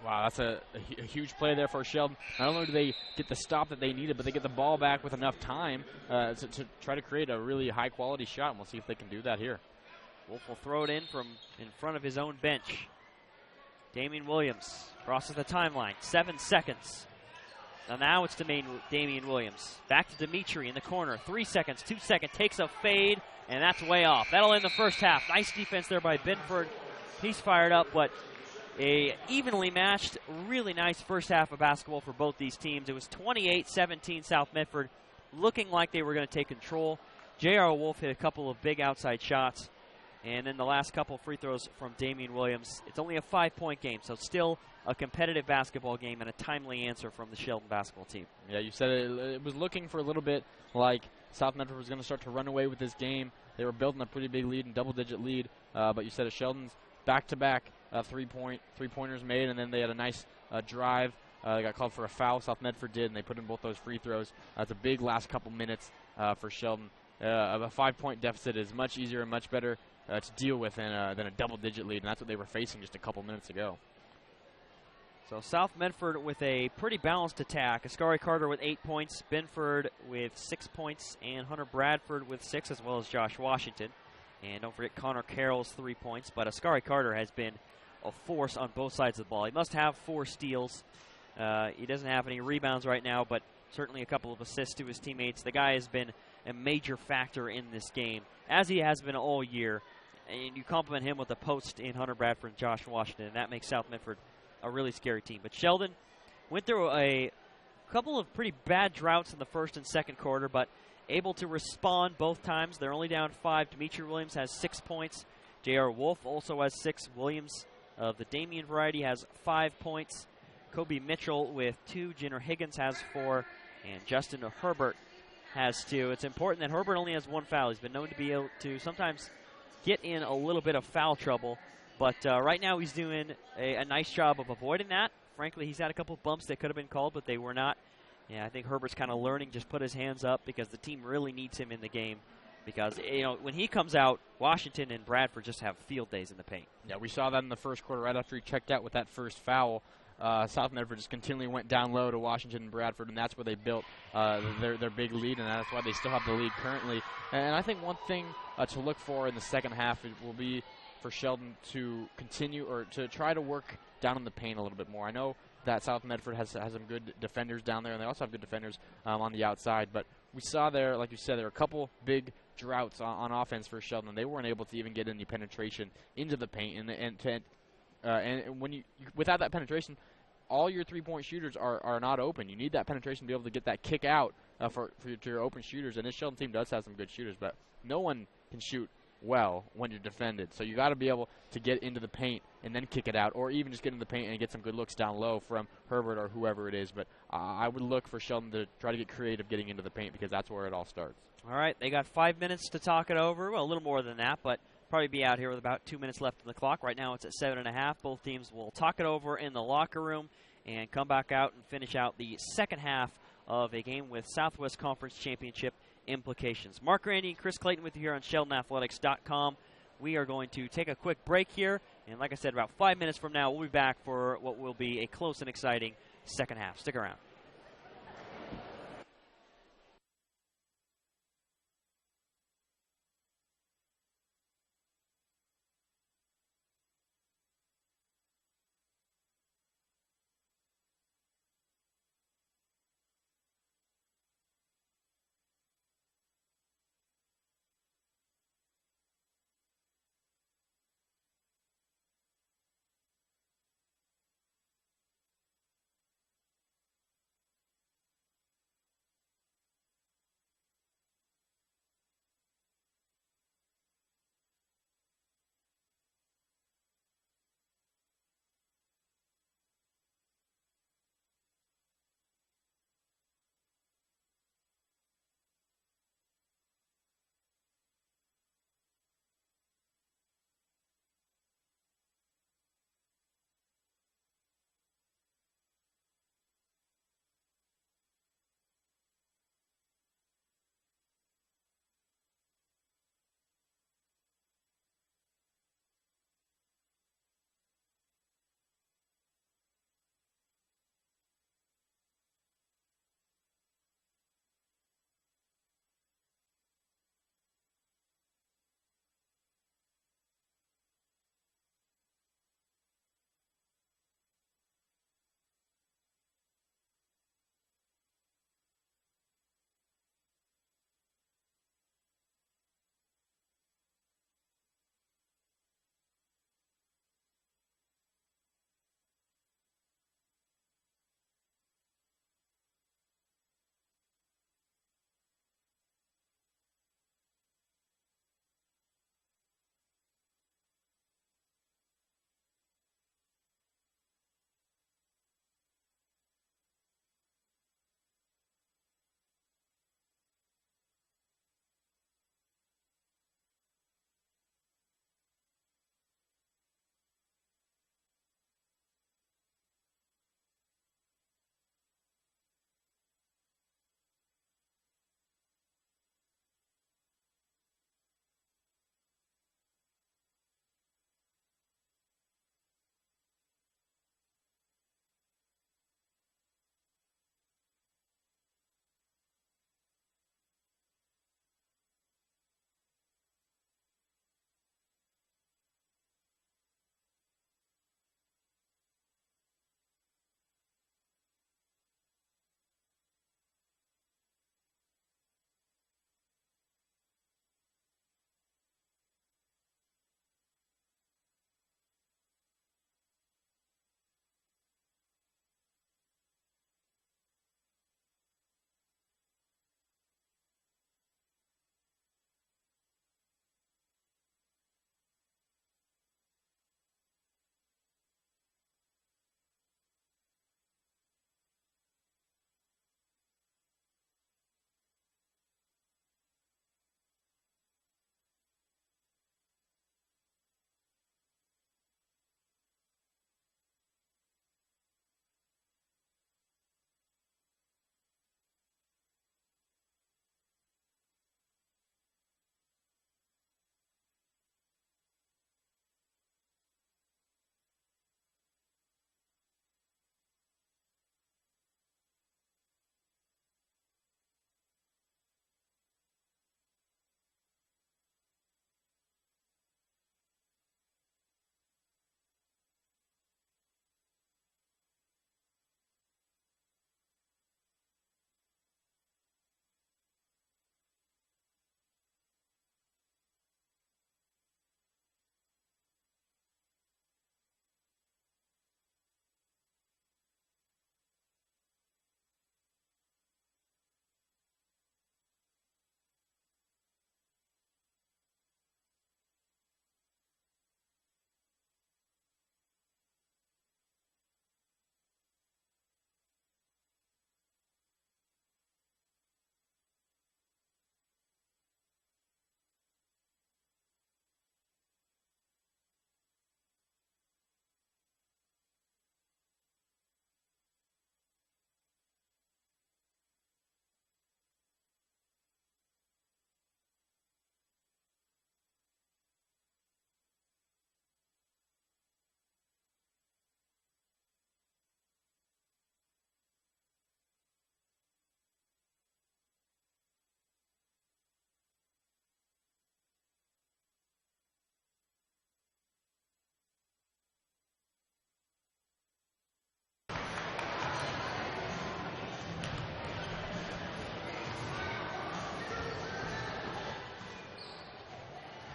Wow, that's a huge play there for Sheldon. Not only do they get the stop that they needed, but they get the ball back with enough time to try to create a really high-quality shot, and we'll see if they can do that here. Wolf will throw it in from in front of his own bench. Damian Williams crosses the timeline. 7 seconds. Now it's Damian Williams. Back to Dimitri in the corner. 3 seconds, 2 seconds. Takes a fade, and that's way off. That'll end the first half. Nice defense there by Medford. He's fired up, but a evenly matched, really nice first half of basketball for both these teams. It was 28-17 South Medford, looking like they were going to take control. J.R. Wolf hit a couple of big outside shots, and then the last couple free throws from Damian Williams. It's only a 5-point game, so still a competitive basketball game and a timely answer from the Sheldon basketball team. Yeah, you said it was looking for a little bit like South Medford was going to start to run away with this game. They were building a pretty big lead, and double-digit lead, but you said it, Sheldon's back-to-back three-pointers made, and then they had a nice drive. They got called for a foul, South Medford did, and they put in both those free throws. It's a big last couple minutes for Sheldon. A 5-point deficit is much easier and much better to deal with than a double-digit lead, and that's what they were facing just a couple minutes ago. So South Medford with a pretty balanced attack. Ascari Carter with 8 points, Benford with 6 points, and Hunter Bradford with 6, as well as Josh Washington. And don't forget Connor Carroll's 3 points, but Ascari Carter has been a force on both sides of the ball. He must have 4 steals. He doesn't have any rebounds right now, but certainly a couple of assists to his teammates. The guy has been a major factor in this game, as he has been all year. And you compliment him with a post in Hunter Bradford and Josh Washington, and that makes South Medford a really scary team. But Sheldon went through a couple of pretty bad droughts in the first and second quarter, but able to respond both times. They're only down 5. Dimitri Williams has 6 points. J.R. Wolf also has 6. Williams of the Damian variety has 5 points. Kobe Mitchell with 2. Jenner Higgins has 4. And Justin Herbert has 2. It's important that Herbert only has 1 foul. He's been known to be able to sometimes get in a little bit of foul trouble. But right now he's doing a nice job of avoiding that. Frankly, he's had a couple bumps that could have been called, but they were not. Yeah, I think Herbert's kind of learning, just put his hands up because the team really needs him in the game. Because, when he comes out, Washington and Bradford just have field days in the paint. Yeah, we saw that in the first quarter right after he checked out with that first foul. South Medford just continually went down low to Washington and Bradford, and that's where they built their big lead, and that's why they still have the lead currently. And I think one thing to look for in the second half will be for Sheldon to continue or to try to work down in the paint a little bit more. I know that South Medford has some good defenders down there, and they also have good defenders on the outside. But we saw there, like you said, there were a couple big droughts on offense for Sheldon. They weren't able to even get any penetration into the paint, and when you without that penetration, all your three-point shooters are not open. You need that penetration to be able to get that kick out to your open shooters. And this Sheldon team does have some good shooters, but no one can shoot well when you're defended. So you got to be able to get into the paint and then kick it out, or even just get in the paint and get some good looks down low from Herbert or whoever it is. But I would look for Sheldon to try to get creative getting into the paint because that's where it all starts. All right, they got 5 minutes to talk it over. Well, a little more than that, but probably be out here with about 2 minutes left on the clock. Right now it's at 7.5. Both teams will talk it over in the locker room and come back out and finish out the second half of a game with Southwest Conference Championship implications. Mark Randy and Chris Clayton with you here on SheldonAthletics.com. We are going to take a quick break here, And like I said, about 5 minutes from now, we'll be back for what will be a close and exciting second half. Stick around.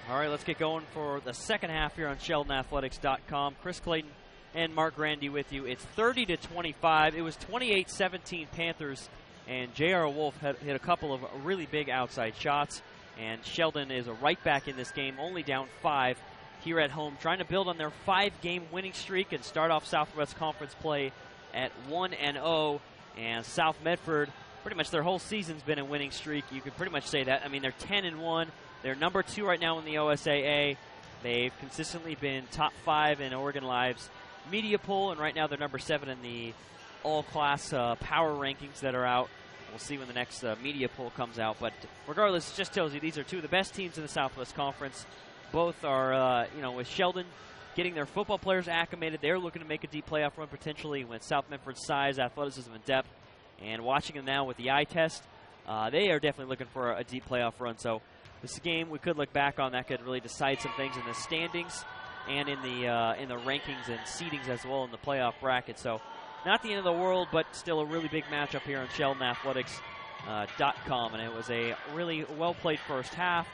All right, let's get going for the second half here on SheldonAthletics.com. Chris Clayton and Mark Grandy with you. It's 30-25. It was 28-17 Panthers, and J.R. Wolf hit a couple of really big outside shots, and Sheldon is right back in this game, only down 5 here at home, trying to build on their 5-game winning streak and start off Southwest Conference play at 1-0. And South Medford, pretty much their whole season's been a winning streak. You could pretty much say that. I mean, they're 10-1. They're number 2 right now in the OSAA. They've consistently been top 5 in Oregon Live's media poll, and right now they're number 7 in the all-class power rankings that are out. We'll see when the next media poll comes out. But regardless, it just tells you these are 2 of the best teams in the Southwest Conference. Both are, with Sheldon getting their football players acclimated, they're looking to make a deep playoff run potentially with South Medford's size, athleticism, and depth. And watching them now with the eye test, they are definitely looking for a deep playoff run. So this is a game we could look back on that could really decide some things in the standings and in the rankings and seedings as well in the playoff bracket. So not the end of the world, but still a really big matchup here on SheldonAthletics.com. And it was a really well-played first half.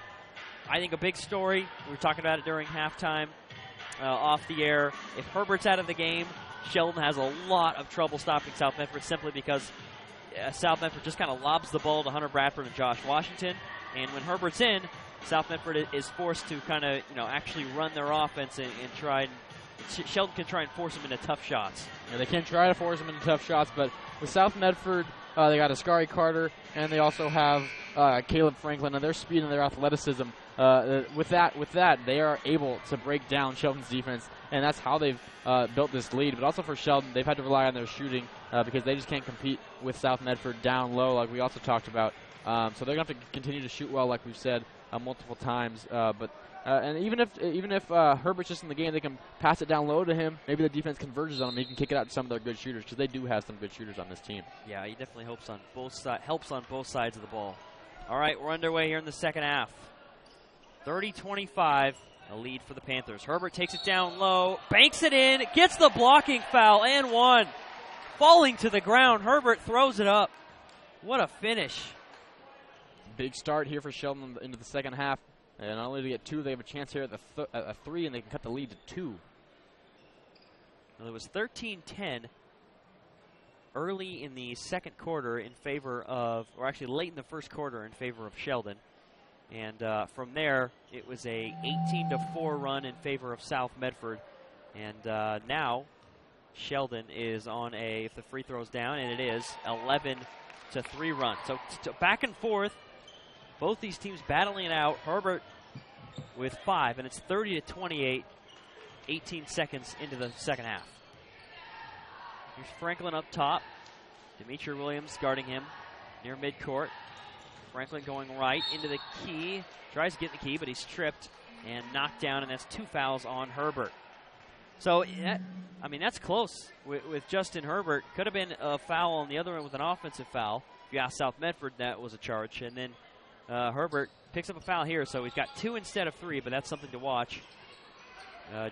I think a big story, we were talking about it during halftime off the air. If Herbert's out of the game, Sheldon has a lot of trouble stopping South Medford simply because South Medford just kind of lobs the ball to Hunter Bradford and Josh Washington. And when Herbert's in, South Medford is forced to kind of, actually run their offense and try and Sheldon can try and force them into tough shots. Yeah, they can try to force them into tough shots, but with South Medford, they got Askari Carter, and they also have Caleb Franklin, and their speed and their athleticism. With that, they are able to break down Sheldon's defense, and that's how they've built this lead. But also for Sheldon, they've had to rely on their shooting because they just can't compete with South Medford down low, like we also talked about. So they're going to have to continue to shoot well, like we've said multiple times. And even if Herbert's just in the game, they can pass it down low to him. Maybe the defense converges on him. He can kick it out to some of their good shooters because they do have some good shooters on this team. Yeah, he definitely helps on both sides of the ball. All right, we're underway here in the second half. 30-25, a lead for the Panthers. Herbert takes it down low, banks it in, gets the blocking foul, and 1. Falling to the ground, Herbert throws it up. What a finish. Big start here for Sheldon into the second half. And not only to get 2, they have a chance here at a 3, and they can cut the lead to 2. Well, it was 13-10 early in the second quarter in favor of, or actually late in the first quarter in favor of Sheldon. And from there, it was a 18-4 run in favor of South Medford. And now Sheldon is on a, if the free throw's down, and it is, 11-3 run. So back and forth. Both these teams battling it out. Herbert with 5, and it's 30-28, 18 seconds into the second half. Here's Franklin up top. Demetri Williams guarding him near midcourt. Franklin going right into the key. Tries to get the key, but he's tripped and knocked down, and that's 2 fouls on Herbert. So, that's close with Justin Herbert. Could have been a foul on the other end with an offensive foul. If you ask South Medford, that was a charge. And then Herbert picks up a foul here, so he's got 2 instead of 3, but that's something to watch.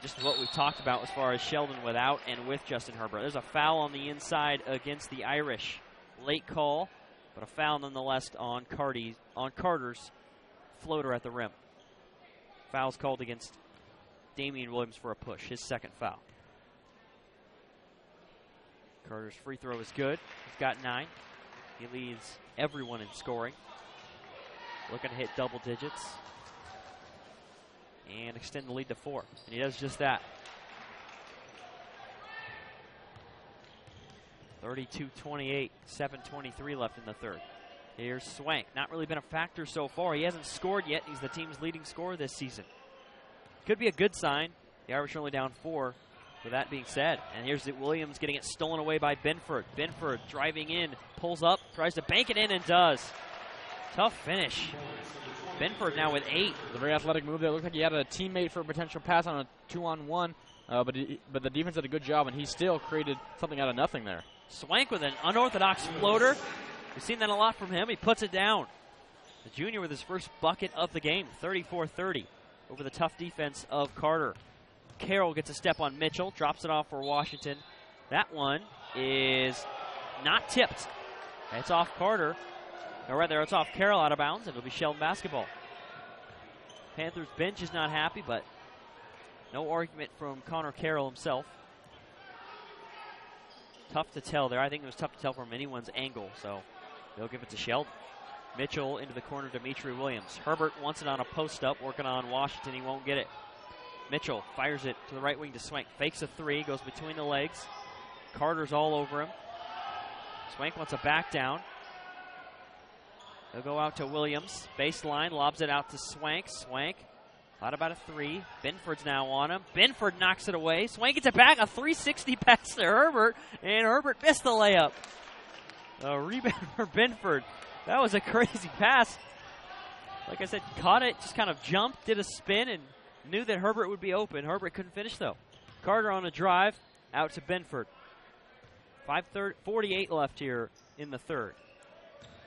Just what we've talked about as far as Sheldon without and with Justin Herbert. There's a foul on the inside against the Irish. Late call, but a foul nonetheless on Carter's floater at the rim. Foul's called against Damian Williams for a push, his second foul. Carter's free throw is good. He's got 9. He leads everyone in scoring. Looking to hit double digits and extend the lead to 4. And he does just that. 32-28, 7:23 left in the third. Here's Swank. Not really been a factor so far. He hasn't scored yet. He's the team's leading scorer this season. Could be a good sign. The Irish are only down 4. With that being said, and here's Williams getting it stolen away by Benford. Benford driving in, pulls up, tries to bank it in, and does. Tough finish. Benford now with 8. It was a very athletic move there. It looked like he had a teammate for a potential pass on a 2-on-1, but the defense did a good job, and he still created something out of nothing there. Swank with an unorthodox floater. We've seen that a lot from him. He puts it down. The junior with his first bucket of the game, 34-30, over the tough defense of Carter. Carroll gets a step on Mitchell, drops it off for Washington. That one is not tipped. It's off Carter. Or rather, it's off Carroll out of bounds, and it'll be Sheldon basketball. Panthers bench is not happy, but no argument from Connor Carroll himself. Tough to tell there. I think it was tough to tell from anyone's angle, so they'll give it to Sheldon. Mitchell into the corner, Dimitri Williams. Herbert wants it on a post-up, working on Washington. He won't get it. Mitchell fires it to the right wing to Swank. Fakes a three, goes between the legs. Carter's all over him. Swank wants a back down. He'll go out to Williams. Baseline, lobs it out to Swank. Swank thought about a three. Benford's now on him. Benford knocks it away. Swank gets it back. A 360 pass to Herbert, and Herbert missed the layup. A rebound for Benford. That was a crazy pass. Like I said, caught it, just kind of jumped, did a spin, and knew that Herbert would be open. Herbert couldn't finish, though. Carter on a drive, out to Benford. 5:48 left here in the third.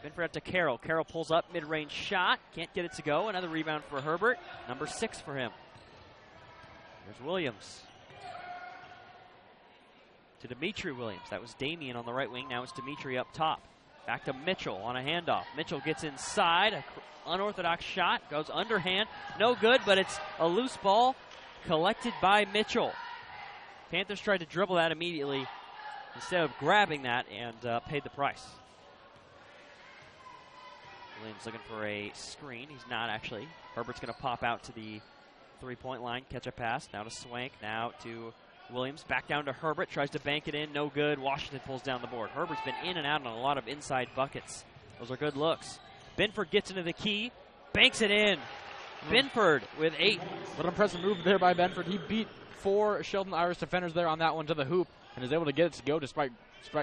Benford out to Carroll. Carroll pulls up, mid-range shot. Can't get it to go. Another rebound for Herbert. Number 6 for him. There's Williams. To Dimitri Williams. That was Damian on the right wing. Now it's Dimitri up top. Back to Mitchell on a handoff. Mitchell gets inside. An unorthodox shot. Goes underhand. No good, but it's a loose ball collected by Mitchell. Panthers tried to dribble that immediately instead of grabbing that and paid the price. Williams looking for a screen. He's not actually. Herbert's going to pop out to the three-point line. Catch a pass. Now to Swank. Now to Williams. Back down to Herbert. Tries to bank it in. No good. Washington pulls down the board. Herbert's been in and out on a lot of inside buckets. Those are good looks. Benford gets into the key. Banks it in. Benford with 8. What an impressive move there by Benford. He beat 4 Sheldon Irish defenders there on that one to the hoop and is able to get it to go despite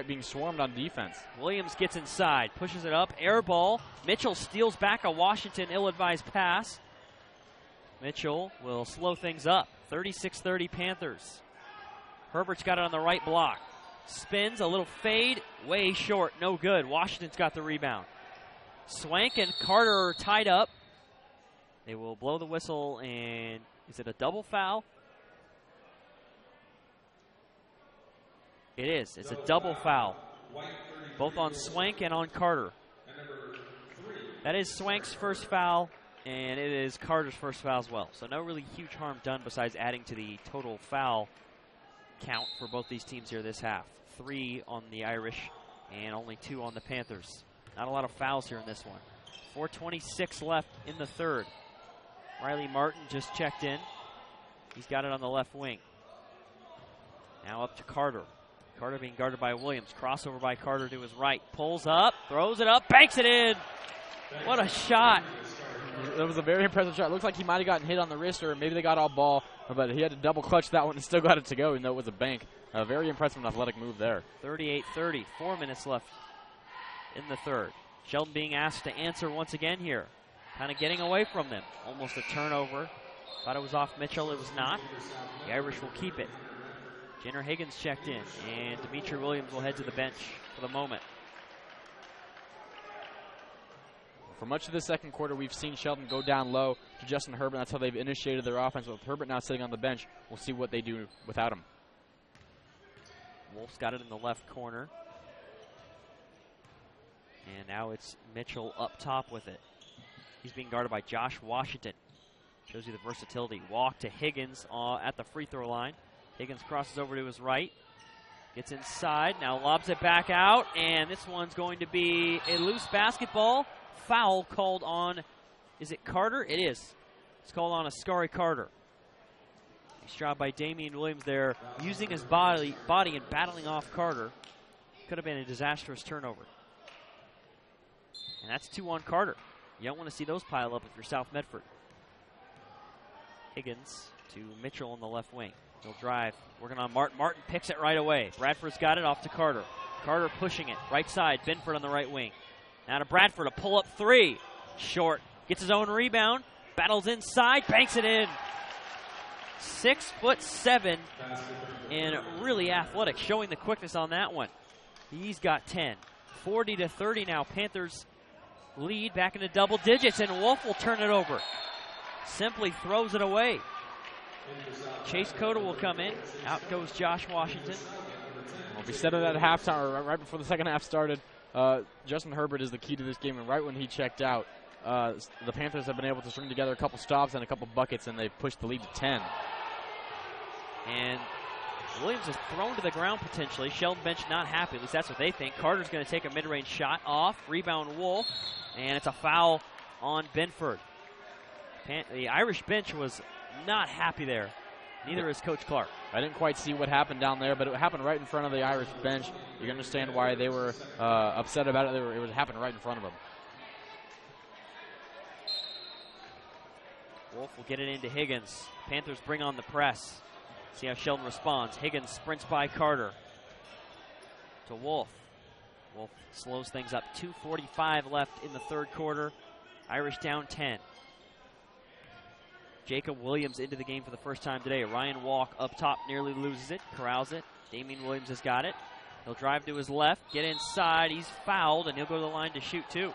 being swarmed on defense. Williams gets inside, pushes it up, air ball. Mitchell steals back a Washington ill-advised pass. Mitchell will slow things up. 36-30 Panthers. Herbert's got it on the right block. Spins, a little fade, way short, no good. Washington's got the rebound. Swank and Carter are tied up. They will blow the whistle, and is it a double foul? It is. It's a double foul. Both on Swank and on Carter. That is Swank's first foul, and it is Carter's first foul as well. So no really huge harm done besides adding to the total foul count for both these teams here this half. 3 on the Irish and only 2 on the Panthers. Not a lot of fouls here in this one. 4:26 left in the third. Riley Martin just checked in. He's got it on the left wing. Now up to Carter. Carter being guarded by Williams. Crossover by Carter to his right. Pulls up, throws it up, banks it in. What a shot. That was a very impressive shot. Looks like he might have gotten hit on the wrist, or maybe they got all ball, but he had to double clutch that one and still got it to go, even though it was a bank. A very impressive and athletic move there. 38-30, 4 minutes left in the third. Sheldon being asked to answer once again here. Kind of getting away from them. Almost a turnover. Thought it was off Mitchell. It was not. The Irish will keep it. Jenner Higgins checked in, and Dimitri Williams will head to the bench for the moment. For much of the second quarter, we've seen Sheldon go down low to Justin Herbert. That's how they've initiated their offense. With Herbert now sitting on the bench, we'll see what they do without him. Wolf's got it in the left corner. And now it's Mitchell up top with it. He's being guarded by Josh Washington. Shows you the versatility. Walk to Higgins at the free throw line. Higgins crosses over to his right. Gets inside. Now lobs it back out. And this one's going to be a loose basketball. Foul called on, is it Carter? It is. It's called on Askari Carter. Nice job by Damian Williams there, using his body and battling off Carter. Could have been a disastrous turnover. And that's 2 on Carter. You don't want to see those pile up if you're South Medford. Higgins to Mitchell on the left wing. He'll drive, working on Martin. Martin picks it right away. Bradford's got it off to Carter. Carter pushing it, right side. Benford on the right wing. Now to Bradford, a pull-up 3. Short. Gets his own rebound. Battles inside. Banks it in. 6'7", and really athletic. Showing the quickness on that one. He's got 10. 40-30 now. Panthers lead back into double digits, and Wolf will turn it over. Simply throws it away. Chase Cota will come in. Out goes Josh Washington. Well, we said it at halftime, or right before the second half started. Justin Herbert is the key to this game, and right when he checked out, the Panthers have been able to string together a couple stops and a couple buckets, and they've pushed the lead to 10. And Williams is thrown to the ground potentially. Sheldon bench not happy. At least that's what they think. Carter's going to take a mid-range shot off. Rebound Wolf. And it's a foul on Benford. The Irish bench was not happy there. Neither is Coach Clark. I didn't quite see what happened down there, but it happened right in front of the Irish bench. You can understand why they were upset about it. It was happening right in front of them. Wolf will get it into Higgins. Panthers bring on the press. See how Sheldon responds. Higgins sprints by Carter to Wolf. Wolf slows things up. 2:45 left in the third quarter. Irish down 10. Jacob Williams into the game for the first time today. Ryan Walk up top nearly loses it, corrals it. Damian Williams has got it. He'll drive to his left, get inside. He's fouled, and he'll go to the line to shoot two.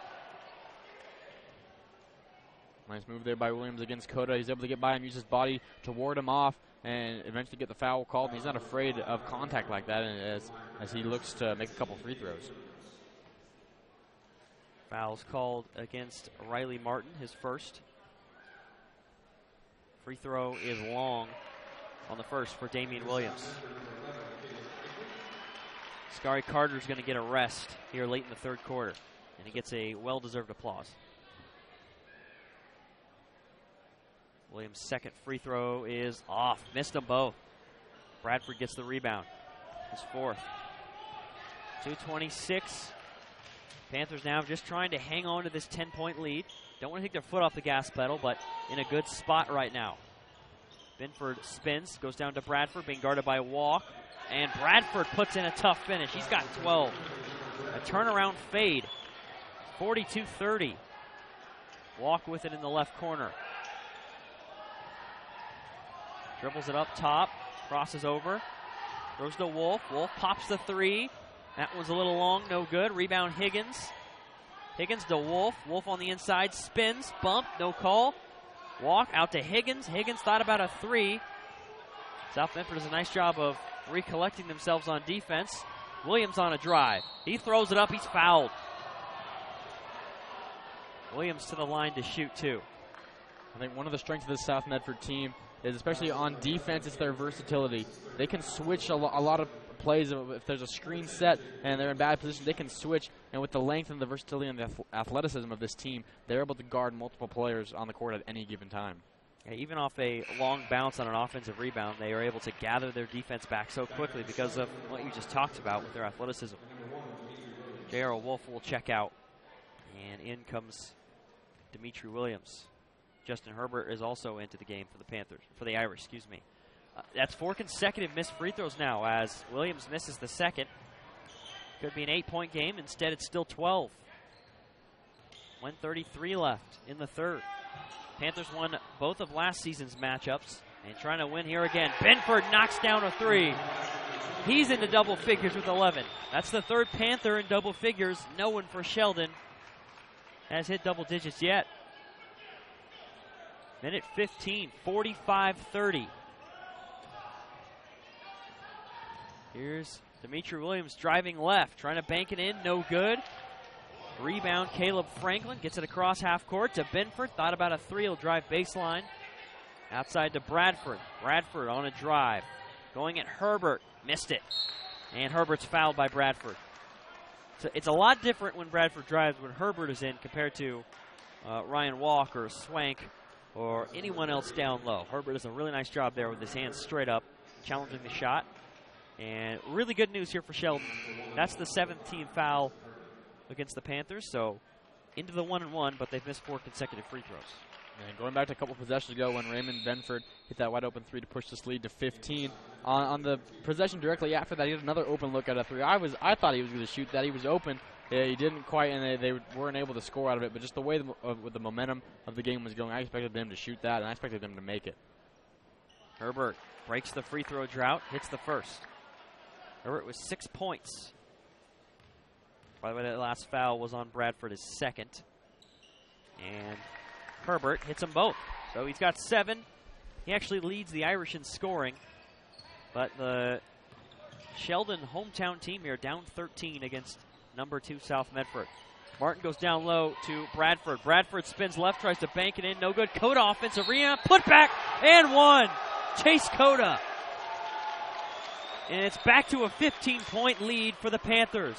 Nice move there by Williams against Cota. He's able to get by him, use his body to ward him off, and eventually get the foul called. And he's not afraid of contact like that as he looks to make a couple free throws. Fouls called against Riley Martin, his first. Free throw is long on the first for Damian Williams. Scary Carter's going to get a rest here late in the third quarter, and he gets a well-deserved applause. Williams' second free throw is off. Missed them both. Bradford gets the rebound. His fourth. 2:26. Panthers now just trying to hang on to this 10-point lead. Don't want to take their foot off the gas pedal, but in a good spot right now. Benford spins, goes down to Bradford, being guarded by Walk. And Bradford puts in a tough finish. He's got 12. A turnaround fade. 42-30. Walk with it in the left corner. Dribbles it up top, crosses over, throws to Wolf. Wolf pops the three. That one's a little long, no good. Rebound Higgins. Higgins to Wolf. Wolf on the inside, spins, bump, no call. Walk out to Higgins. Higgins thought about a three. South Medford does a nice job of recollecting themselves on defense. Williams on a drive. He throws it up, he's fouled. Williams to the line to shoot two. I think one of the strengths of this South Medford team is, especially on defense, it's their versatility. They can switch a lot of plays. If there's a screen set and they're in bad position, they can switch. And with the length and the versatility and the athleticism of this team, they're able to guard multiple players on the court at any given time. Yeah, even off a long bounce on an offensive rebound, they are able to gather their defense back so quickly because of what you just talked about with their athleticism. J.R. Wolf will check out. And in comes Dimitri Williams. Justin Herbert is also into the game for the Panthers, for the Irish, excuse me. That's 4 consecutive missed free throws now as Williams misses the second. Could be an 8-point game. Instead, it's still 12. 1:33 left in the third. Panthers won both of last season's matchups and trying to win here again. Benford knocks down a three. He's into double figures with 11. That's the third Panther in double figures. No one for Sheldon has hit double digits yet. Minute 15, 45-30. Here's Dimitri Williams driving left, trying to bank it in, no good. Rebound, Caleb Franklin gets it across half court to Benford. Thought about a three, he'll drive baseline. Outside to Bradford. Bradford on a drive. Going at Herbert, missed it. And Herbert's fouled by Bradford. So it's a lot different when Bradford drives when Herbert is in compared to Ryan Walk or Swank or anyone else down low. Herbert does a really nice job there with his hands straight up, challenging the shot. And really good news here for Sheldon. That's the 7th team foul against the Panthers, so into the 1-1, but they've missed 4 consecutive free throws. And going back to a couple possessions ago when Raymond Benford hit that wide open three to push this lead to 15. On the possession directly after that, he had another open look at a three. I thought he was going to shoot that. He was open. Yeah, he didn't quite, and they weren't able to score out of it. But just the way with the momentum of the game was going, I expected them to shoot that, and I expected them to make it. Herbert breaks the free throw drought, hits the first. Herbert with 6 points. By the way, that last foul was on Bradford, his second. And Herbert hits them both. So he's got 7. He actually leads the Irish in scoring. But the Sheldon hometown team here down 13 against number 2 South Medford. Martin goes down low to Bradford. Bradford spins left, tries to bank it in. No good. Coda offensive rebound. Put back and one. Chase Coda. And it's back to a 15-point lead for the Panthers.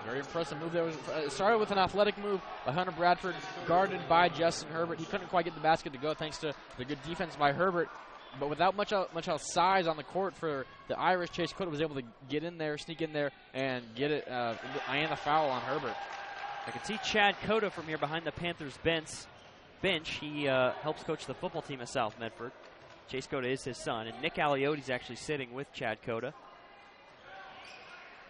Very impressive move there. It started with an athletic move by Hunter Bradford, guarded by Justin Herbert. He couldn't quite get the basket to go thanks to the good defense by Herbert. But without much size on the court for the Irish, Chase Coda was able to get in there, sneak in there, and get it and a foul on Herbert. I can see Chad Coda from here behind the Panthers bench. He helps coach the football team at South Medford. Chase Coda is his son, and Nick Alioti's actually sitting with Chad Coda.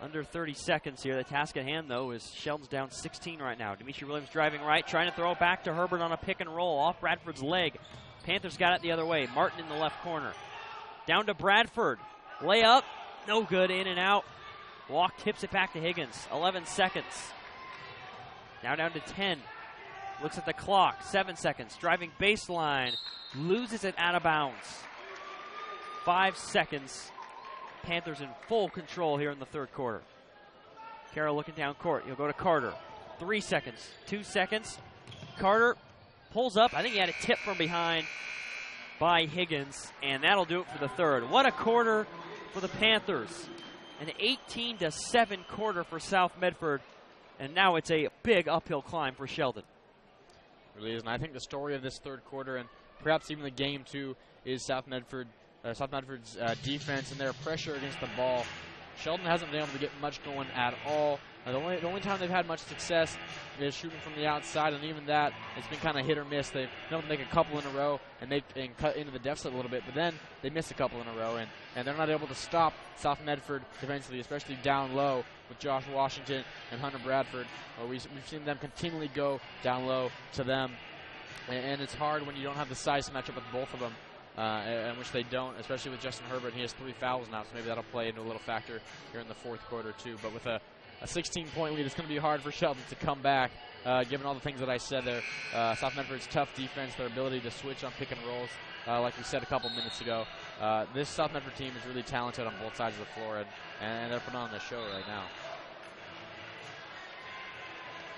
Under 30 seconds here. The task at hand, though, is Sheldon's down 16 right now. Demetri Williams driving right, trying to throw it back to Herbert on a pick and roll off Bradford's leg. Panthers got it the other way. Martin in the left corner. Down to Bradford. Layup. No good. In and out. Walk tips it back to Higgins. 11 seconds. Now down to 10. Looks at the clock. 7 seconds. Driving baseline. Loses it out of bounds. 5 seconds. Panthers in full control here in the third quarter. Carroll looking down court. He'll go to Carter. 3 seconds. 2 seconds. Carter pulls up. I think he had a tip from behind by Higgins, and that'll do it for the third. What a quarter for the Panthers. An 18-7 quarter for South Medford, and now it's a big uphill climb for Sheldon. It really is, and I think the story of this third quarter, and perhaps even the game too, is South Medford's defense and their pressure against the ball. Sheldon hasn't been able to get much going at all. The only time they've had much success is shooting from the outside, and even that, it's been kind of hit or miss. They've been able to make a couple in a row and cut into the deficit a little bit, but then they miss a couple in a row, and they're not able to stop South Medford defensively, especially down low with Josh Washington and Hunter Bradford. We've seen them continually go down low to them, and it's hard when you don't have the size to match up with both of them. And which they don't, especially with Justin Herbert. He has 3 fouls now, so maybe that'll play into a little factor here in the fourth quarter too. But with a 16-point lead, it's going to be hard for Sheldon to come back, given all the things that I said there. South Medford's tough defense, their ability to switch on pick and rolls, like we said a couple minutes ago. This South Medford team is really talented on both sides of the floor, and they're putting on the show right now.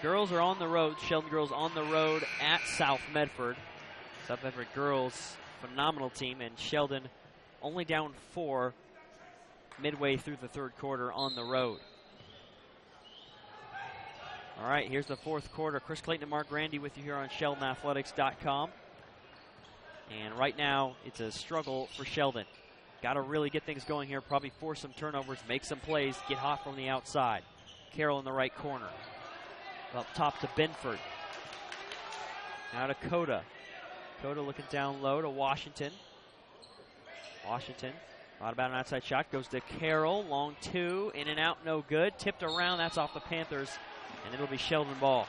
Girls are on the road. Sheldon girls on the road at South Medford. South Medford girls, phenomenal team, and Sheldon only down 4 midway through the third quarter on the road. All right, here's the fourth quarter. Chris Clayton and Mark Randy with you here on SheldonAthletics.com. And right now, it's a struggle for Sheldon. Got to really get things going here, probably force some turnovers, make some plays, get hot from the outside. Carroll in the right corner. Up top to Benford. Now to Coda. Coda looking down low to Washington. Washington, thought about an outside shot, goes to Carroll, long 2, in and out, no good. Tipped around, that's off the Panthers, and it'll be Sheldon ball.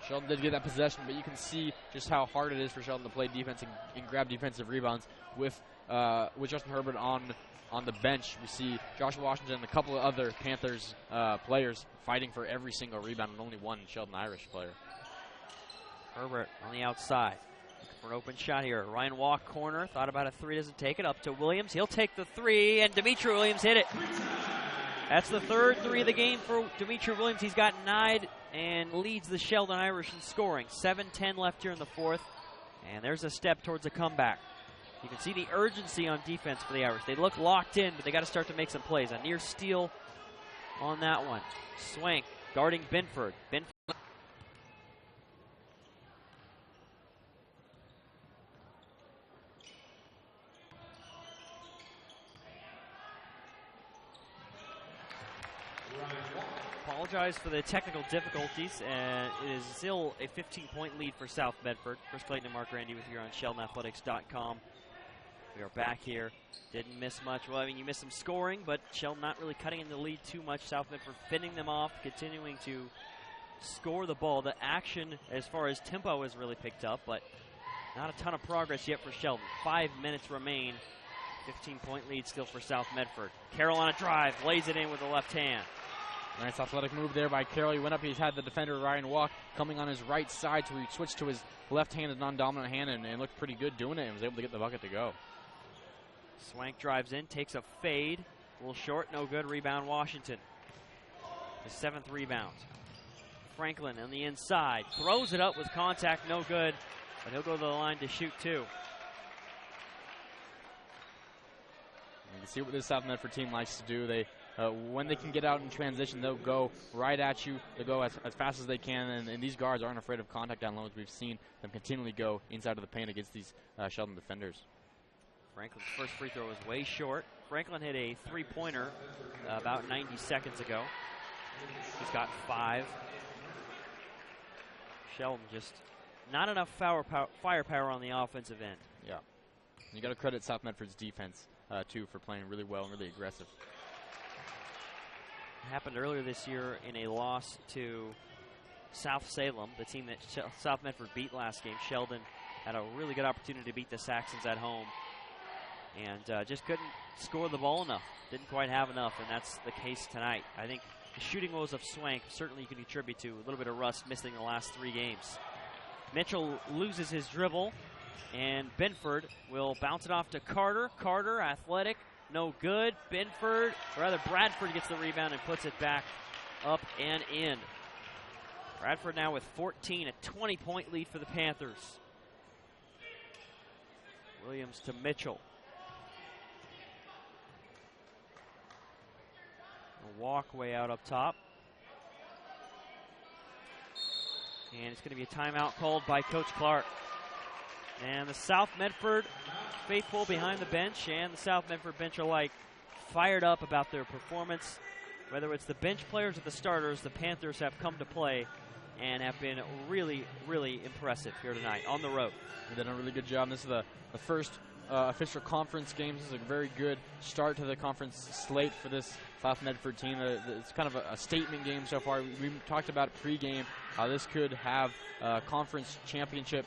Sheldon did get that possession, but you can see just how hard it is for Sheldon to play defense and grab defensive rebounds with Justin Herbert on the bench. We see Josh Washington and a couple of other Panthers players fighting for every single rebound, and only one Sheldon Irish player. Herbert on the outside. For an open shot here. Ryan Walk corner. Thought about a 3. Doesn't take it. Up to Williams. He'll take the 3. And Demetri Williams hit it. That's the third 3 of the game for Demetri Williams. He's got 9 and leads the Sheldon Irish in scoring. 7-10 left here in the fourth. And there's a step towards a comeback. You can see the urgency on defense for the Irish. They look locked in, but they got to start to make some plays. A near steal on that one. Swank guarding Benford. Benford. Apologize for the technical difficulties, and it is still a 15-point lead for South Medford. Chris Clayton and Mark Randy with you on SheldonAthletics.com. We are back here. Didn't miss much. Well, I mean, you missed some scoring, but Sheldon not really cutting in the lead too much. South Medford fending them off, continuing to score the ball. The action, as far as tempo, has really picked up, but not a ton of progress yet for Sheldon. 5 minutes remain. 15-point lead still for South Medford. Carroll on a drive, lays it in with the left hand. Nice athletic move there by Carroll. He went up. He's had the defender, Ryan Walk, coming on his right side, so he switched to his left-handed, non-dominant hand and looked pretty good doing it and was able to get the bucket to go. Swank drives in, takes a fade. A little short, no good. Rebound, Washington. his 7th rebound. Franklin on the inside, throws it up with contact, no good, but he'll go to the line to shoot 2. You can see what this South Medford team likes to do. They, when they can get out in transition, they'll go right at you. They'll go as fast as they can, and these guards aren't afraid of contact down low, as we've seen them continually go inside of the paint against these Sheldon defenders. Franklin's first free throw was way short. Franklin hit a 3-pointer about 90 seconds ago. He's got 5. Sheldon just not enough firepower on the offensive end. Yeah. You got to credit South Medford's defense, too, for playing really well and really aggressive. It happened earlier this year in a loss to South Salem, the team that South Medford beat last game. Sheldon had a really good opportunity to beat the Saxons at home and just couldn't score the ball enough. Didn't quite have enough, and that's the case tonight. I think the shooting woes of Swank certainly you can contribute to a little bit of rust missing the last 3 games. Mitchell loses his dribble, and Benford will bounce it off to Carter. Carter, athletic, no good. Bradford gets the rebound and puts it back up and in. Bradford now with 14, a 20-point lead for the Panthers. Williams to Mitchell. A walkway out up top. And it's going to be a timeout called by Coach Clark. And the South Medford faithful behind the bench and the South Medford bench alike fired up about their performance. Whether it's the bench players or the starters, the Panthers have come to play and have been really, really impressive here tonight on the road. They've done a really good job. This is the first official conference game. This is a very good start to the conference slate for this South Medford team. It's kind of a statement game so far. We talked about pregame how this could have a conference championship.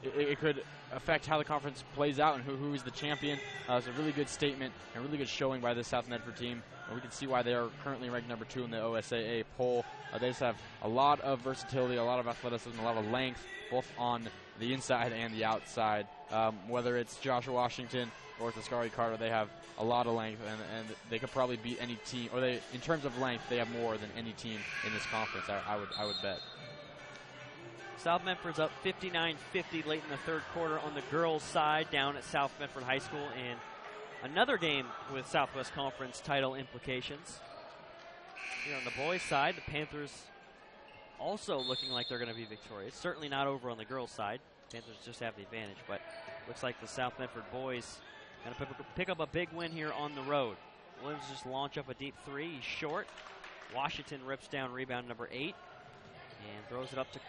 It could affect how the conference plays out and who is the champion. It's a really good statement and really good showing by this South Medford team. We can see why they are currently ranked number 2 in the OSAA poll. They just have a lot of versatility, a lot of athleticism, a lot of length, both on the inside and the outside. Whether it's Joshua Washington or it's Ascari Carter, they have a lot of length, and they could probably beat any team. Or they, in terms of length, they have more than any team in this conference. I would bet. South Medford's up 59-50 late in the 3rd quarter on the girls' side down at South Medford High School in another game with Southwest Conference title implications. Here on the boys' side, the Panthers also looking like they're going to be victorious. Certainly not over on the girls' side. Panthers just have the advantage, but looks like the South Medford boys going to pick up a big win here on the road. Williams just launch up a deep 3. He's short. Washington rips down rebound number 8. And throws it up to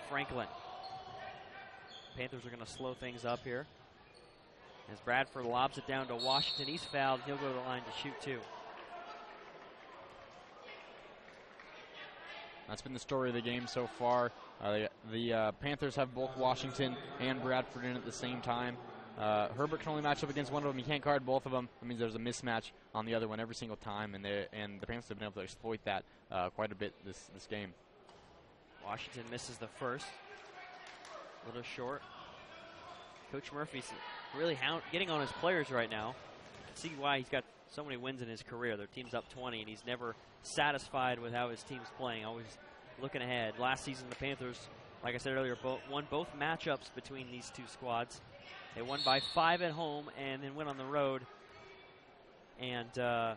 Franklin. Panthers are going to slow things up here. As Bradford lobs it down to Washington, he's fouled. He'll go to the line to shoot 2. That's been the story of the game so far. The Panthers have both Washington and Bradford in at the same time. Herbert can only match up against one of them. He can't guard both of them. That means there's a mismatch on the other one every single time, and the Panthers have been able to exploit that quite a bit this game. Washington misses the first. A little short. Coach Murphy's really getting on his players right now. You can see why he's got so many wins in his career. Their team's up 20, and he's never satisfied with how his team's playing, always looking ahead. Last season, the Panthers, like I said earlier, won both matchups between these two squads. They won by 5 at home and then went on the road. And, or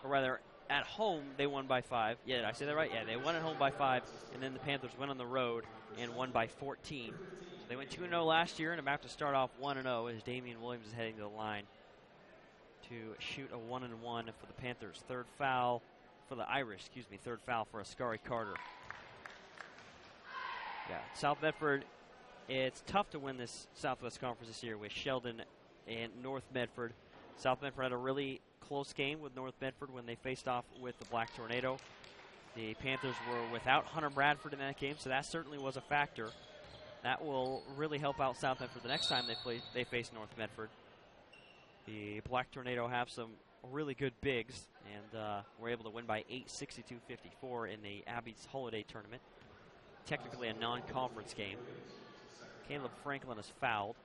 rather, at home, they won by 5. Yeah, did I say that right? Yeah, they won at home by 5, and then the Panthers went on the road and won by 14. So they went 2-0 last year and about to start off 1-0 as Damian Williams is heading to the line to shoot a 1-1 for the Panthers. Third foul for the Irish, third foul for Ascari Carter. Yeah, South Medford, it's tough to win this Southwest Conference this year with Sheldon and North Medford. South Medford had a really close game with North Medford when they faced off with the Black Tornado. The Panthers were without Hunter Bradford in that game, so that certainly was a factor. That will really help out South Medford the next time they face North Medford. The Black Tornado have some really good bigs, and were able to win by 8, 62-54 in the Abbey's Holiday Tournament. Technically a non-conference game. Caleb Franklin is fouled.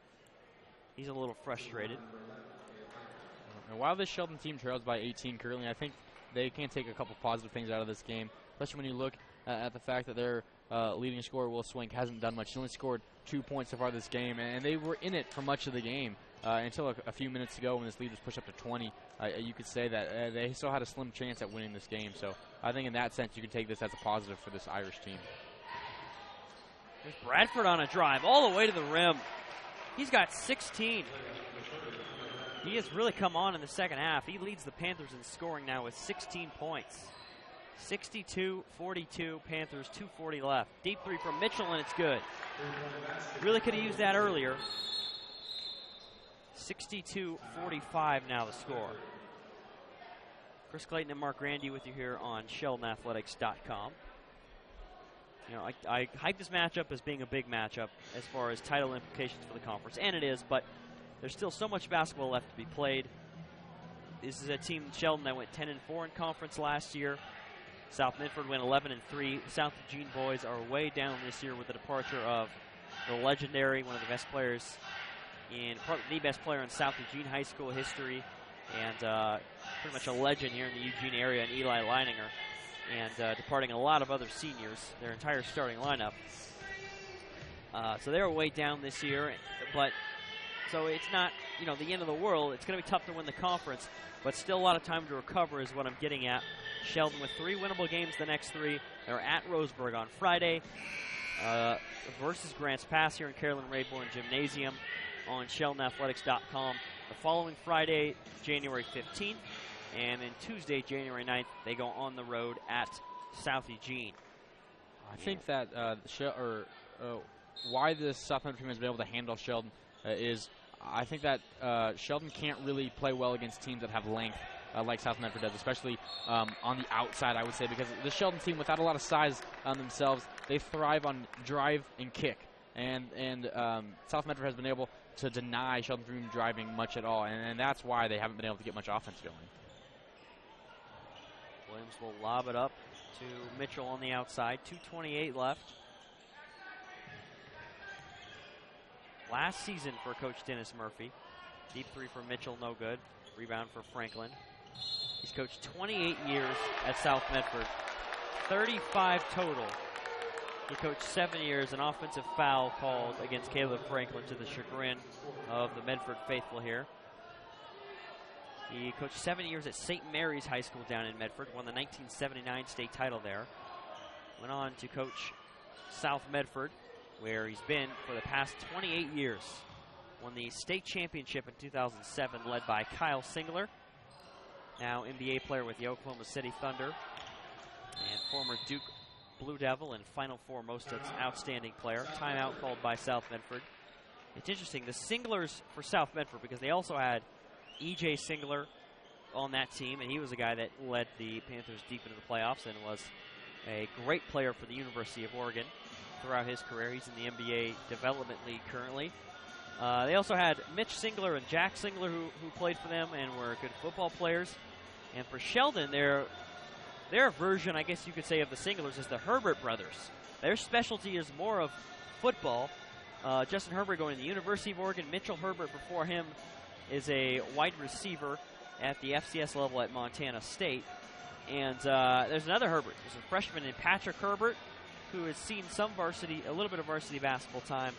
He's a little frustrated. And while this Sheldon team trails by 18 currently, I think they can take a couple positive things out of this game, especially when you look at the fact that their leading scorer, Will Swink, hasn't done much. He only scored 2 points so far this game, and they were in it for much of the game until a few minutes ago when this lead was pushed up to 20. You could say that they still had a slim chance at winning this game. So I think in that sense you can take this as a positive for this Irish team. There's Bradford on a drive all the way to the rim. He's got 16. He has really come on in the second half. He leads the Panthers in scoring now with 16 points. 62-42 Panthers, 2:40 left. Deep three from Mitchell, and it's good. Really could have used that earlier. 62-45 now the score. Chris Clayton and Mark Randy with you here on SheldonAthletics.com. You know, I hype this matchup as being a big matchup as far as title implications for the conference, and it is, but there's still so much basketball left to be played. This is a team, Sheldon, that went 10-4 in conference last year. South Medford went 11-3. South Eugene boys are way down this year with the departure of the legendary, one of the best players probably the best player in South Eugene high school history, and pretty much a legend here in the Eugene area, and Eli Leininger, and departing a lot of other seniors, their entire starting lineup. So they're way down this year, but so it's not, you know, the end of the world. It's going to be tough to win the conference, but still a lot of time to recover is what I'm getting at. Sheldon with 3 winnable games the next 3. They're at Roseburg on Friday versus Grants Pass here in Carolyn Rayborn Gymnasium on SheldonAthletics.com. The following Friday, January 15th, and then Tuesday, January 9th, they go on the road at South Eugene. I think that why this South Medford team has been able to handle Sheldon is I think that Sheldon can't really play well against teams that have length like South Medford does, especially on the outside, I would say, because the Sheldon team, without a lot of size on themselves, they thrive on drive and kick. And South Medford has been able to deny Sheldon from driving much at all, and that's why they haven't been able to get much offense going. Williams will lob it up to Mitchell on the outside. 2:28 left. Last season for Coach Dennis Murphy. Deep three for Mitchell, no good. Rebound for Franklin. He's coached 28 years at South Medford. 35 total. He coached 7 years, an offensive foul called against Caleb Franklin to the chagrin of the Medford faithful here. He coached 7 years at St. Mary's High School down in Medford, won the 1979 state title there. Went on to coach South Medford, where he's been for the past 28 years. Won the state championship in 2007, led by Kyle Singler, now NBA player with the Oklahoma City Thunder, and former Duke Blue Devil and Final Four most outstanding player. Timeout called by South Medford. It's interesting, the Singlers for South Medford, because they also had E.J. Singler on that team, and he was a guy that led the Panthers deep into the playoffs and was a great player for the University of Oregon throughout his career. He's in the NBA Development League currently. They also had Mitch Singler and Jack Singler who played for them and were good football players. And for Sheldon, their version, I guess you could say, of the Singlers is the Herbert brothers. Their specialty is more of football. Justin Herbert going to the University of Oregon. Mitchell Herbert before him is a wide receiver at the FCS level at Montana State. And there's another Herbert. There's a freshman named Patrick Herbert who has seen a little bit of varsity basketball time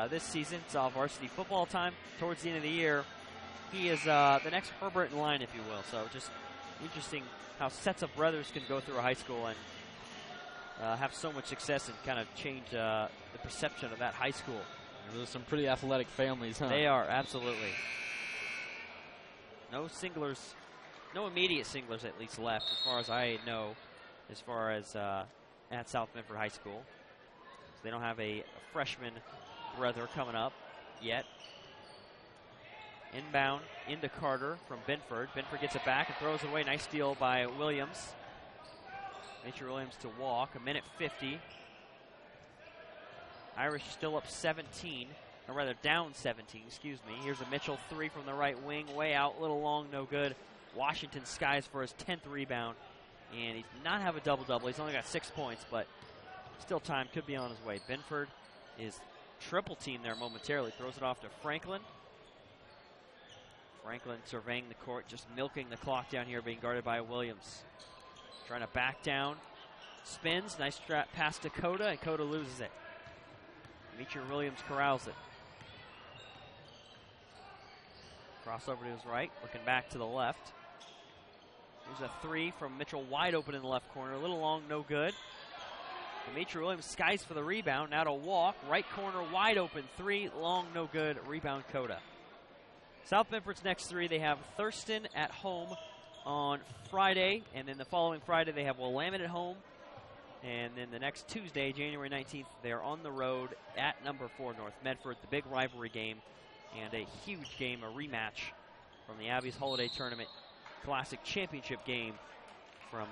this season. Saw varsity football time towards the end of the year. He is the next Herbert in line, if you will. So just interesting how sets of brothers can go through a high school and have so much success and kind of change the perception of that high school. Those are some pretty athletic families, huh? They are, absolutely. No Singlers, no immediate Singlers at least left, as far as I know, as far as at South Medford High School. So they don't have a freshman brother coming up yet. Inbound into Carter from Benford. Benford gets it back and throws it away. Nice steal by Williams. Major Williams to walk. 1:50. Irish still up 17, or rather down 17, excuse me. Here's a Mitchell three from the right wing. Way out, little long, no good. Washington skies for his 10th rebound. And he did not have a double-double. He's only got 6 points, but still time could be on his way. Benford is triple team there momentarily. Throws it off to Franklin. Franklin surveying the court, just milking the clock down here, being guarded by Williams. Trying to back down. Spins. Nice pass to Coda, and Coda loses it. Demetri Williams corrals it. Crossover to his right, looking back to the left. Here's a three from Mitchell, wide open in the left corner. A little long, no good. Demetri Williams skies for the rebound. Now to walk. Right corner, wide open. Three, long, no good. Rebound, Coda. South Medford's next three, they have Thurston at home on Friday. And then the following Friday, they have Willamette at home. And then the next Tuesday, January 19th, they're on the road at number 4 North Medford. The big rivalry game and a huge game, a rematch from the Abby's Holiday Tournament Classic Championship game from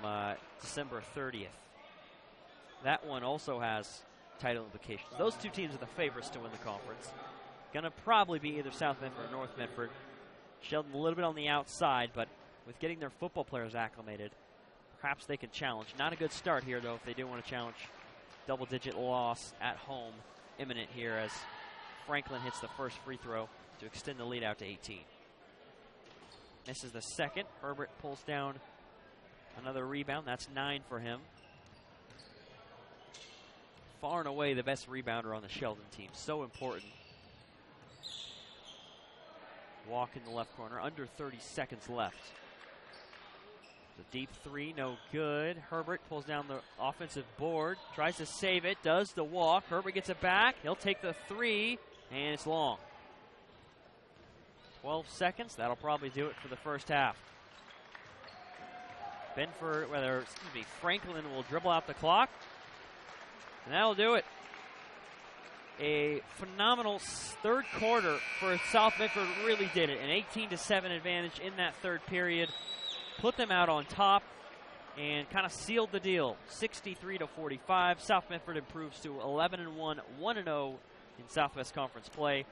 December 30th. That one also has title implications. Those two teams are the favorites to win the conference. Gonna probably be either South Medford or North Medford. Sheldon a little bit on the outside, but with getting their football players acclimated, perhaps they can challenge. Not a good start here, though, if they do want to challenge. Double-digit loss at home imminent here as Franklin hits the first free throw to extend the lead out to 18. Misses the second. Herbert pulls down another rebound. That's 9 for him. Far and away the best rebounder on the Sheldon team. So important. Walk in the left corner. Under 30 seconds left. The deep three, no good. Herbert pulls down the offensive board. Tries to save it. Does the walk. Herbert gets it back. He'll take the three. And it's long. 12 seconds. That'll probably do it for the first half. Franklin will dribble out the clock. And that'll do it. A phenomenal third quarter for South Medford. Really did it. An 18-7 advantage in that third period. Put them out on top and kind of sealed the deal. 63-45. South Medford improves to 11-1, 1-0 in Southwest Conference play.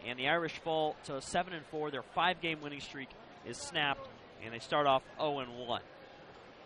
And the Irish fall to 7-4. Their 5-game winning streak is snapped, and they start off 0-1.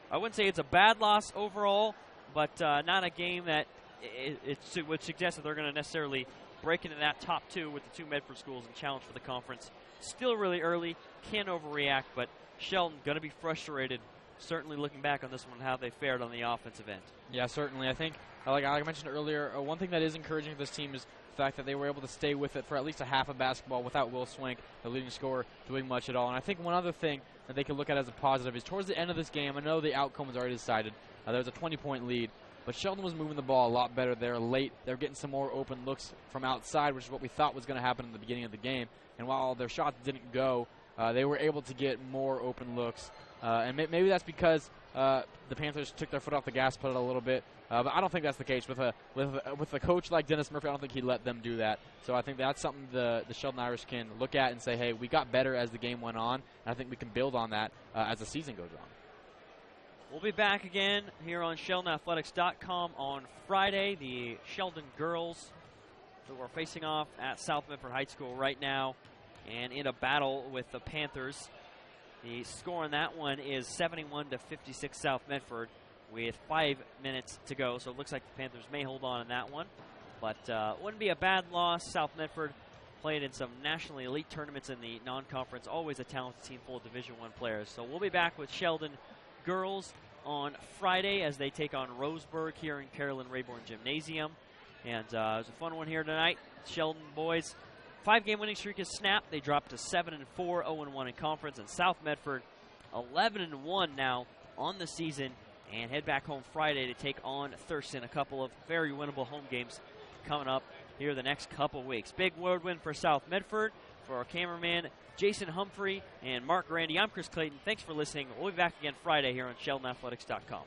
I wouldn't say it's a bad loss overall, but not a game that it would suggest that they're going to necessarily break into that top 2 with the 2 Medford schools and challenge for the conference. Still really early, can't overreact, but Sheldon going to be frustrated, certainly looking back on this one, how they fared on the offensive end. Yeah, certainly. I think, like I mentioned earlier, one thing that is encouraging for this team is the fact that they were able to stay with it for at least a half of basketball without Will Swank, the leading scorer, doing much at all. And I think one other thing that they could look at as a positive is towards the end of this game, I know the outcome was already decided. There was a 20-point lead, but Sheldon was moving the ball a lot better there late. They were getting some more open looks from outside, which is what we thought was going to happen in the beginning of the game. And while their shots didn't go, they were able to get more open looks. And maybe that's because the Panthers took their foot off the gas pedal a little bit. But I don't think that's the case. With a coach like Dennis Murphy, I don't think he'd let them do that. So I think that's something the Sheldon Irish can look at and say, hey, we got better as the game went on. And I think we can build on that as the season goes on. We'll be back again here on SheldonAthletics.com on Friday. The Sheldon girls who are facing off at South Medford High School right now and in a battle with the Panthers. The score on that one is 71-56 South Medford with 5 minutes to go. So it looks like the Panthers may hold on in that one. But wouldn't be a bad loss. South Medford played in some nationally elite tournaments in the non-conference. Always a talented team full of Division I players. So we'll be back with Sheldon girls on Friday as they take on Roseburg here in Carolyn Rayborn Gymnasium. And it was a fun one here tonight. Sheldon boys, 5-game winning streak is snapped. They dropped to 7-4, 0-1 in conference. And South Medford, 11-1 now on the season, and head back home Friday to take on Thurston. A couple of very winnable home games coming up here the next couple weeks. Big road win for South Medford. For our cameraman, Jason Humphrey and Mark Randy, I'm Chris Clayton. Thanks for listening. We'll be back again Friday here on SheldonAthletics.com.